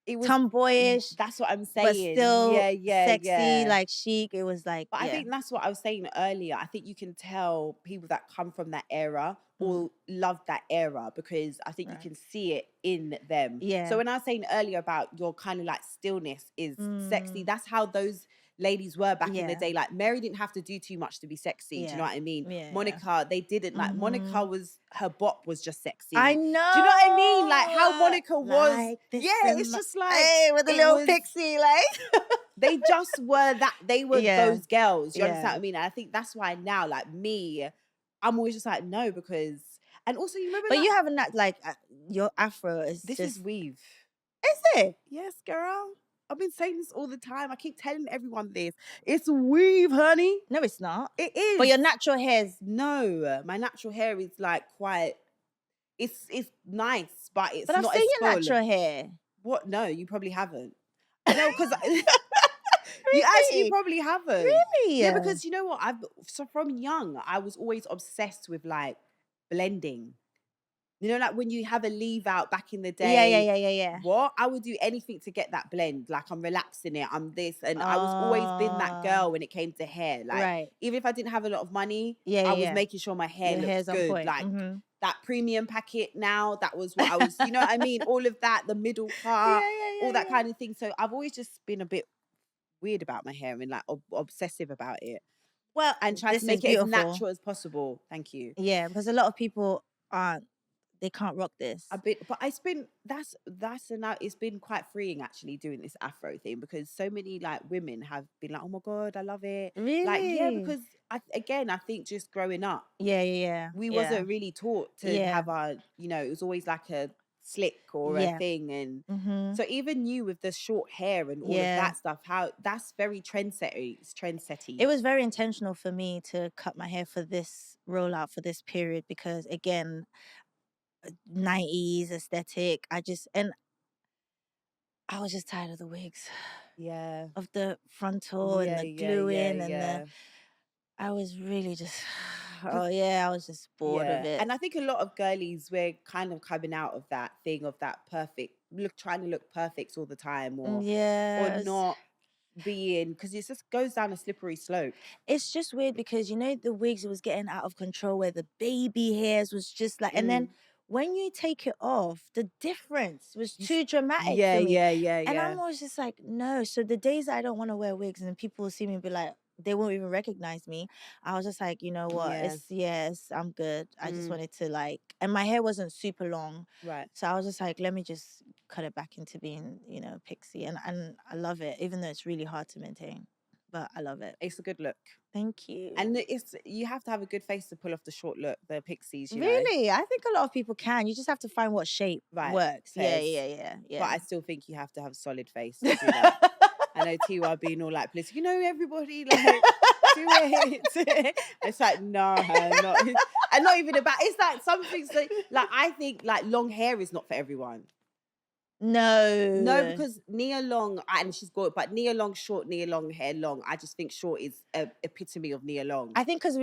B: it was tomboyish.
A: That's what I'm saying.
B: But still sexy,
A: yeah.
B: like chic. It was like.
A: But I think that's what I was saying earlier. I think you can tell people that come from that era or love that era, because I think you can see it in them.
B: Yeah.
A: So when I was saying earlier about your kind of like stillness is sexy, that's how those ladies were back in the day. Like Mary didn't have to do too much to be sexy. Do you know what I mean? Monica, they didn't. Like Monica her bop was just sexy.
B: I know.
A: Do you know what I mean? Like how Monica was.
B: Like
A: it's just like
B: with a little pixie, like
A: they just were that. They were those girls. You understand what I
B: Yeah.
A: mean? And I think that's why now, like me, I'm always just like no, because and also you remember.
B: But
A: that?
B: you haven't like your afro is
A: This
B: just
A: is weave.
B: Is it?
A: Yes, girl. I've been saying this all the time. I keep telling everyone this. It's weave, honey.
B: No, it's not.
A: It is.
B: But your natural hair's
A: No, my natural hair is like quite. It's nice, but it's
B: But I've
A: not
B: seen
A: as
B: your
A: full.
B: natural hair.
A: What? No, you probably haven't. No, because you actually probably haven't.
B: Really?
A: Yeah, because you know what? So from young, I was always obsessed with like blending. You know, like when you have a leave out back in the day.
B: Yeah.
A: What? I would do anything to get that blend. Like I'm relaxing it. I'm this, and I was always been that girl when it came to hair. Like even if I didn't have a lot of money, I was making sure my hair looks good. Like that premium packet now, that was what I was, you know what I mean? All of that, the middle part, all that kind of thing. So I've always just been a bit weird about my hair and like obsessive about it.
B: Well,
A: and trying to make it as natural as possible. Thank you.
B: Yeah, because a lot of people they can't rock this.
A: But it's been it's been quite freeing actually doing this Afro thing, because so many like women have been like, oh my God, I love it.
B: Really?
A: Like, yeah, because I think just growing up, we wasn't really taught to have our, it was always like a slick or a thing, and so even you with the short hair and all of that stuff, how that's very trendsetty.
B: It was very intentional for me to cut my hair for this rollout, for this period, because again, 90s aesthetic. I was just tired of the wigs,
A: Yeah.
B: of the frontal and
A: Yeah,
B: the
A: yeah, yeah,
B: gluing and
A: yeah.
B: I was really just,
A: 'Cause
B: oh yeah, I was just bored of
A: yeah,
B: it.
A: and I think a lot of girlies, we're kind of coming out of that thing of that perfect look, trying to look perfect all the time, or
B: Yes.
A: not being, because it just goes down a slippery slope.
B: It's just weird because the wigs, it was getting out of control where the baby hairs was just like, and then
A: Mm.
B: when you take it off, the difference was
A: You s-
B: too dramatic
A: yeah,
B: for me.
A: yeah, yeah,
B: And
A: yeah,
B: I'm always just like, no. So the days I don't want to wear wigs and people will see me and be like, they won't even recognize me. I was just like, you know what?
A: yeah.
B: It's yes, I'm good. I just
A: Mm.
B: wanted to and my hair wasn't super long.
A: Right.
B: So I was just like, let me just cut it back into being, pixie. And I love it, even though it's really hard to maintain. But I love it.
A: It's a good look.
B: Thank you.
A: And you have to have a good face to pull off the short look, the pixies,
B: Really? I think a lot of people can. You just have to find what shape
A: Right,
B: works. Yeah,
A: fairs.
B: yeah, yeah,
A: But
B: yeah.
A: I still think you have to have a solid face to do that. I know Tiwa being all like, "Please, everybody like do it." It's like, no, not, and not even about. It's like something. So, like, I think like long hair is not for everyone. No,
B: No.
A: because Nia Long, and she's got, but Nia Long short, Nia Long hair long. I just think short is a epitome of Nia Long.
B: I think because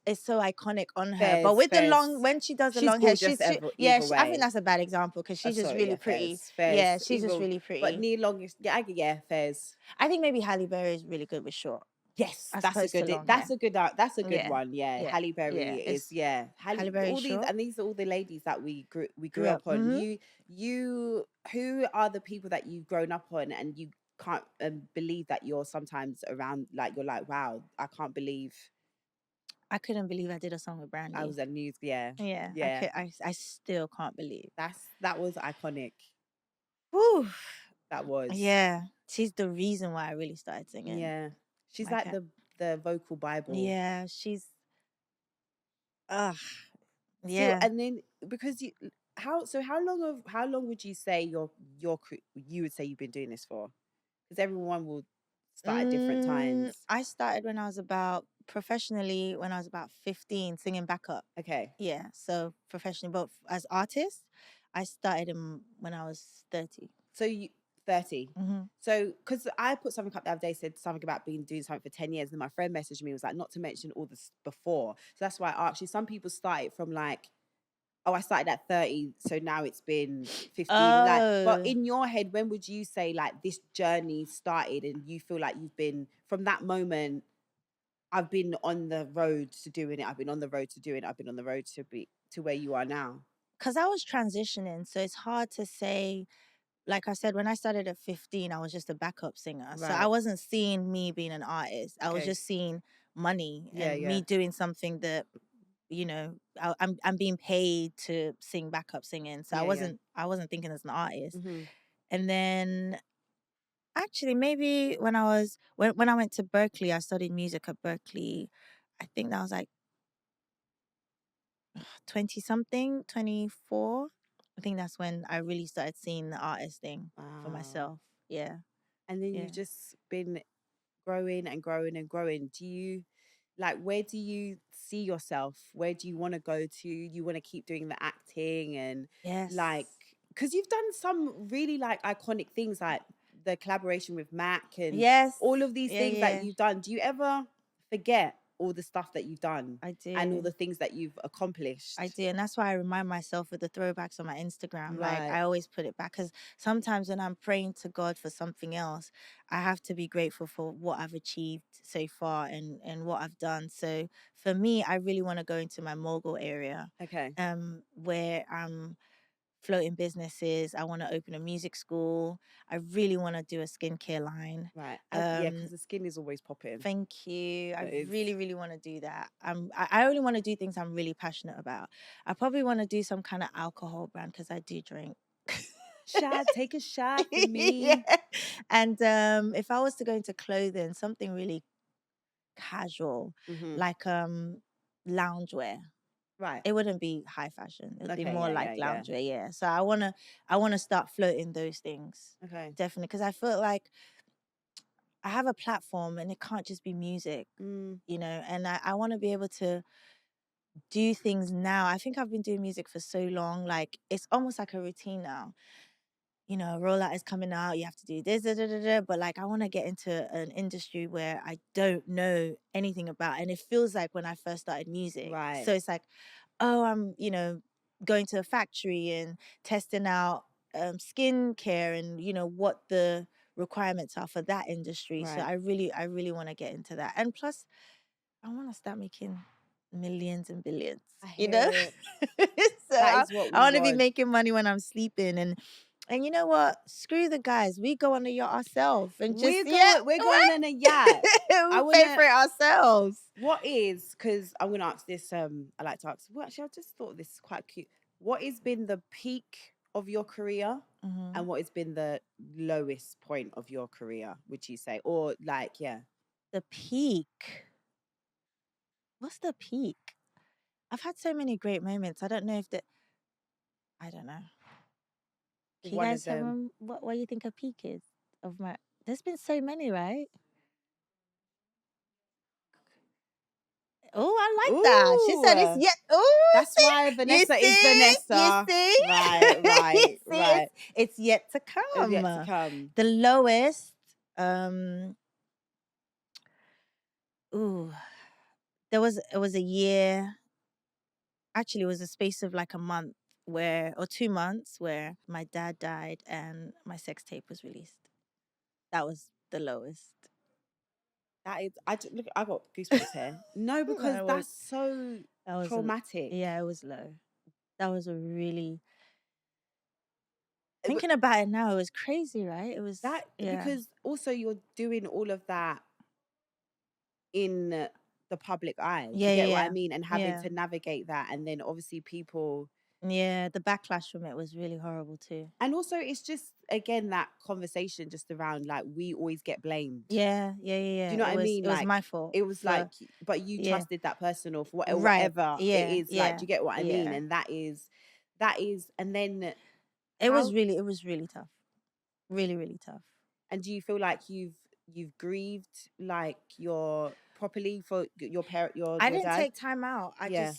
B: it's so iconic on her. But
A: Fairs,
B: with the
A: fairs.
B: long, when she does the
A: She's
B: long hair,
A: gorgeous
B: yeah,
A: either
B: I think
A: way.
B: that's a bad example because she's just
A: Sorry,
B: really
A: yeah,
B: pretty.
A: fairs,
B: Yeah,
A: fairs.
B: she's just
A: Either,
B: really
A: but
B: pretty.
A: Nia Long is, yeah, fairs.
B: I think maybe Halle Berry is really good with short.
A: Yes,
B: As
A: that's a
B: opposed to
A: good.
B: long hair.
A: That's a good
B: Yeah,
A: one. Yeah,
B: yeah,
A: Halle Berry
B: yeah.
A: is.
B: It's
A: Yeah,
B: Halle Berry
A: all these,
B: short.
A: and these are all the ladies that we grew
B: Grew up.
A: up on. Who are the people that you've grown up on, and you can't believe that you're sometimes around, like you're like, wow, I can't believe
B: I couldn't believe I did a song with
A: I
B: Brandy.
A: was at news. Yeah,
B: Yeah,
A: yeah,
B: I still can't believe.
A: that was iconic.
B: Whew.
A: That was.
B: Yeah, she's the reason why I really started singing.
A: Yeah, she's
B: My
A: like
B: cat.
A: the vocal bible.
B: Yeah, she's. Ugh.
A: So,
B: Yeah.
A: and then because how long would you say you would say you've been doing this for? Because everyone will start at different times.
B: I started when I was professionally when I was about 15 singing backup.
A: Okay,
B: Yeah, so professionally, but as artist, I started when I was 30.
A: so you 30.
B: Mm-hmm.
A: So, because I put something up the other day, said something about being doing something for 10 years, and my friend messaged me, was like, not to mention all this before. So that's why I asked you. Some people started from like, oh, I started at 30, so now it's been 15. Like, but
B: Oh,
A: in your head, when would you say like this journey started, and you feel like you've been from that moment? I've been on the road to doing it. I've been on the road to doing it. I've been on the road to be to where you are now.
B: because I was transitioning, so it's hard to say. Like I said, when I started at 15, I was just a backup singer. So I
A: Right.
B: wasn't seeing me being an artist. I was
A: Okay.
B: just seeing money
A: Yeah.
B: and
A: Yeah.
B: me doing something that I'm being paid to sing backup singing. So
A: Yeah. Yeah.
B: I wasn't thinking as an artist.
A: Mm-hmm.
B: And then actually maybe when I went to Berkeley, I studied music at Berkeley. I think that was like 20 something, 24. I think that's when I really started seeing the artist thing for
A: Wow.
B: myself. Yeah.
A: And then
B: Yeah.
A: you've just been growing and growing and growing. Do you like, where do you see yourself? Where do you want to go to? You want to keep doing the acting and
B: Yes.
A: like, because you've done some really like iconic things, like the collaboration with Mac and
B: Yes.
A: all of these
B: Yeah,
A: things that
B: yeah.
A: you've done. Do you ever forget all the stuff that you've done
B: I
A: and all
B: do.
A: the things that you've accomplished?
B: I do. And that's why I remind myself with the throwbacks on my Instagram. Like
A: Right.
B: I always put it back because sometimes when I'm praying to God for something else, I have to be grateful for what I've achieved so far and what I've done. So for me, I really want to go into my mogul area,
A: Okay.
B: where I'm floating businesses. I want to open a music school. I really want to do a skincare line.
A: Right. Yeah, because the skin is always popping.
B: Thank you. I
A: It is.
B: really, really want to do that. I only want to do things I'm really passionate about. I probably want to do some kind of alcohol brand because I do drink.
A: Shot, take a shot for
B: Yeah.
A: me.
B: And if I was to go into clothing, something really casual,
A: Mm-hmm.
B: like loungewear.
A: Right.
B: It wouldn't be high fashion. It would be
A: Okay.
B: more
A: Yeah.
B: like
A: Yeah. Yeah.
B: loungewear. Yeah. So I wanna start floating those things.
A: Okay.
B: Definitely, because I feel like I have a platform and it can't just be music,
A: Mm.
B: and I want to be able to do things now. I think I've been doing music for so long, like it's almost like a routine now. you know, a rollout is coming out, you have to do this, da, da, da, da. But like, I want to get into an industry where I don't know anything about. And it feels like when I first started music.
A: Right.
B: So it's like, oh, I'm, you know, going to a factory and testing out skincare and, you know, what the requirements are for that industry. So
A: Right.
B: I really want to get into that. And plus, I want to start making millions and billions,
A: I
B: you know?
A: hear it.
B: So
A: That is what
B: I
A: we
B: want to be
A: want.
B: making money when I'm sleeping. And you know what? Screw the guys. We go on the yacht ourselves and just,
A: We're going on a yacht. I
B: we'll pay
A: wanna
B: for it ourselves.
A: What is, because I'm gonna ask this, I like to ask, well, actually, I just thought this is quite cute. What has been the peak of your career
B: Mhm.
A: and what has been the lowest point of your career, would you say? Or like, yeah.
B: The peak. What's the peak? I've had so many great moments. I don't know if I don't know. Can you
A: One of
B: guys have
A: them.
B: what you think a peak is of my? There's been so many, right? Oh, I like that. She said it's
A: Ooh.
B: yet. Oh,
A: That's
B: see,
A: why Vanessa is
B: you
A: Vanessa.
B: see,
A: Right,
B: you
A: right,
B: see,
A: right.
B: it's yet to
A: It's yet to
B: come.
A: come.
B: The lowest. Ooh, it was a year. Actually, it was a space of like a month or 2 months where my dad died and my sex tape was released. That was the lowest.
A: That is, look, I got goosebumps here. No, because
B: That was
A: that's so
B: that was
A: traumatic.
B: yeah, it was low. That was a really
A: But
B: thinking about it now, it was crazy, right? It was
A: that,
B: yeah.
A: because also you're doing all of that in the public eye. Do
B: Yeah,
A: you get what I
B: yeah,
A: mean? And having
B: yeah.
A: to navigate that, and then obviously people,
B: Yeah, the backlash from it was really horrible too.
A: and also it's just again that conversation just around like we always get blamed.
B: Yeah, yeah, yeah,
A: Do
B: yeah.
A: you know what I mean?
B: It was
A: Like
B: my fault
A: it was like,
B: for
A: but you
B: yeah.
A: trusted that person or for
B: Right.
A: whatever it
B: Yeah,
A: is. Like,
B: yeah,
A: do you get what I mean?
B: yeah.
A: And that is, and then
B: It
A: how,
B: was really tough. Really, really tough.
A: and do you feel like you've grieved like your properly for your parent,
B: I
A: your
B: didn't
A: dad?
B: take time out.
A: Yeah.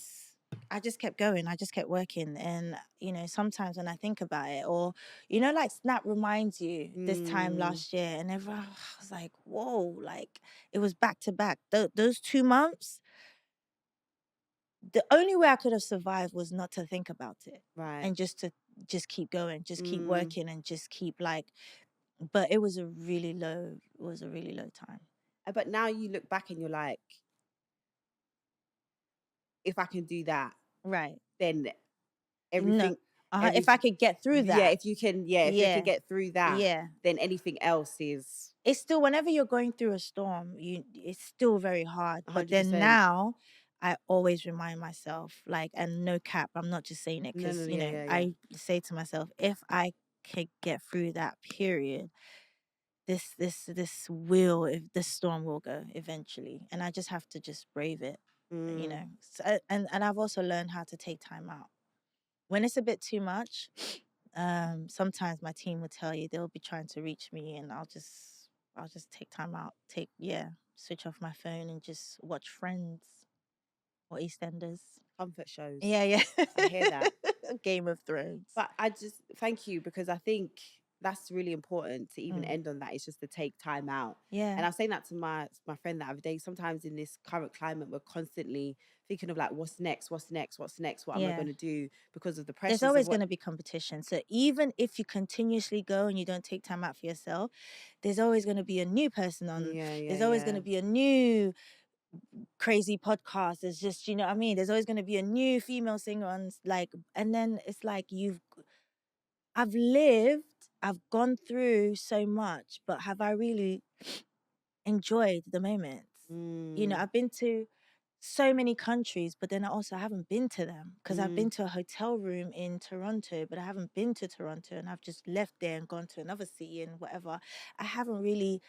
B: I just kept going. I just kept working. And, you know, sometimes when I think about it, or, you know, like Snap reminds you this time
A: Mm,
B: last year, and everyone was like, whoa, like it was back to back. Those 2 months, the only way I could have survived was not to think about it
A: right.
B: and just keep going, just keep
A: Mm.
B: working and just keep like, but it was it was a really low time.
A: But now you look back and you're like, if I can do that,
B: Right.
A: then
B: No.
A: everything,
B: If I
A: everything,
B: could get through
A: yeah,
B: that.
A: if you can, yeah, if you can
B: Yeah.
A: get through that,
B: Yeah.
A: then anything else is
B: It's still whenever you're going through a storm, it's still very hard. But then
A: 100%.
B: now I always remind myself, like, and no cap, I'm not just saying it
A: No, no,
B: because,
A: no,
B: you
A: yeah,
B: know,
A: yeah, yeah.
B: I say to myself, if I could get through that period, if this storm will go eventually. And I just have to just brave it, you
A: Mm,
B: know. So, and I've also learned how to take time out. When it's a bit too much, sometimes my team will tell you they'll be trying to reach me and I'll just take time out, switch off my phone and just watch Friends or EastEnders.
A: comfort shows.
B: Yeah, yeah.
A: I hear that.
B: Game of Thrones.
A: But I just thank you, because I think that's really important to even
B: Mm.
A: end on that. It's just to take time out.
B: Yeah.
A: And I was saying that to my friend the other day. Sometimes in this current climate, we're constantly thinking of like, what's next? What's next? What's next? What am I
B: Yeah.
A: going to do? Because of the
B: There's
A: pressures of
B: always
A: what.
B: going to be competition. So even if you continuously go and you don't take time out for yourself, there's always going to be a new person on.
A: Yeah, yeah,
B: There's always going
A: yeah.
B: to be a new crazy podcast. There's just, you know what I mean? There's always going to be a new female singer on, like, and then it's like I've lived, I've gone through so much, but have I really enjoyed the moments? You know,
A: Mm,
B: I've been to so many countries, but then I also haven't been to them because I've
A: mm,
B: been to a hotel room in Toronto, but I haven't been to Toronto and I've just left there and gone to another city and whatever. I haven't really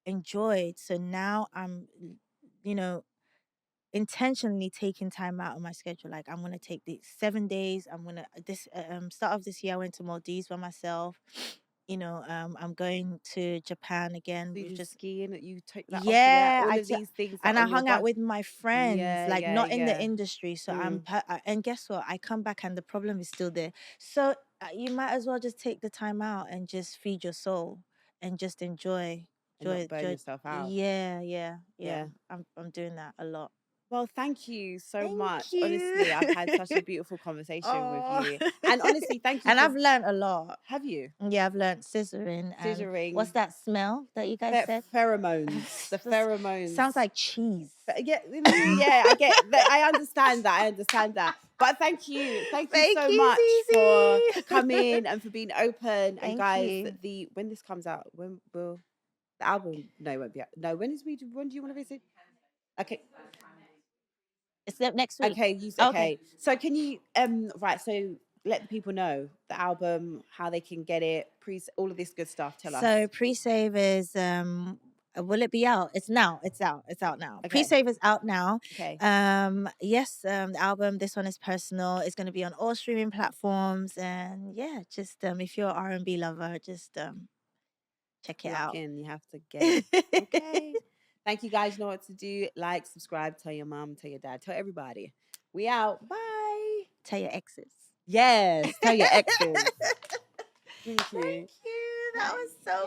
B: enjoyed. So now I'm, you know, intentionally taking time out of my schedule. Like I'm gonna take these 7 days. I'm gonna this start of this year I went to Maldives by myself. I'm going to Japan again.
A: So you
B: We've
A: did
B: just
A: skiing, you took that off, yeah,
B: yeah,
A: all of these things that
B: and I
A: on your
B: hung out
A: butt.
B: with my friends,
A: Yeah,
B: like
A: yeah,
B: not in the
A: yeah.
B: industry. So
A: Mm.
B: and guess what? I come back and the problem is still there. So you might as well just take the time out and just feed your soul and just enjoy,
A: And not burn yourself out.
B: Yeah.
A: Yeah.
B: I'm doing that a lot.
A: Well, thank you so
B: Thank
A: much.
B: you.
A: Honestly, I've had such a beautiful conversation with
B: Oh.
A: you. And honestly, thank you
B: And
A: for...
B: I've learned a lot.
A: Have you?
B: Yeah, I've learned scissoring and
A: Scissoring.
B: what's that smell that you guys said?
A: Pheromones. The pheromones.
B: Sounds like cheese.
A: Yeah, yeah, I get that. I understand that. I understand that. But thank you. Thank you so much for coming and for being open. And guys,
B: you.
A: when this comes out, when will the album? No, it won't be out. No, when do you want to visit? Okay.
B: It's next week.
A: Okay, okay. So can you right, so let the people know the album, how they can get it, all of this good stuff. Tell us.
B: So pre-save is will it be out? It's now. It's out. It's out now.
A: Okay.
B: Pre-save is out now.
A: Okay.
B: Yes, the album, this one is personal. It's going to be on all streaming platforms, and yeah, just if you're an R&B lover, just check it out.
A: You have to get it. Okay. Thank you guys. You know what to do. Like, subscribe, tell your mom, tell your dad, tell everybody. We out. Bye.
B: Tell your exes.
A: Yes. Tell your exes. Thank you.
B: Thank you. That was so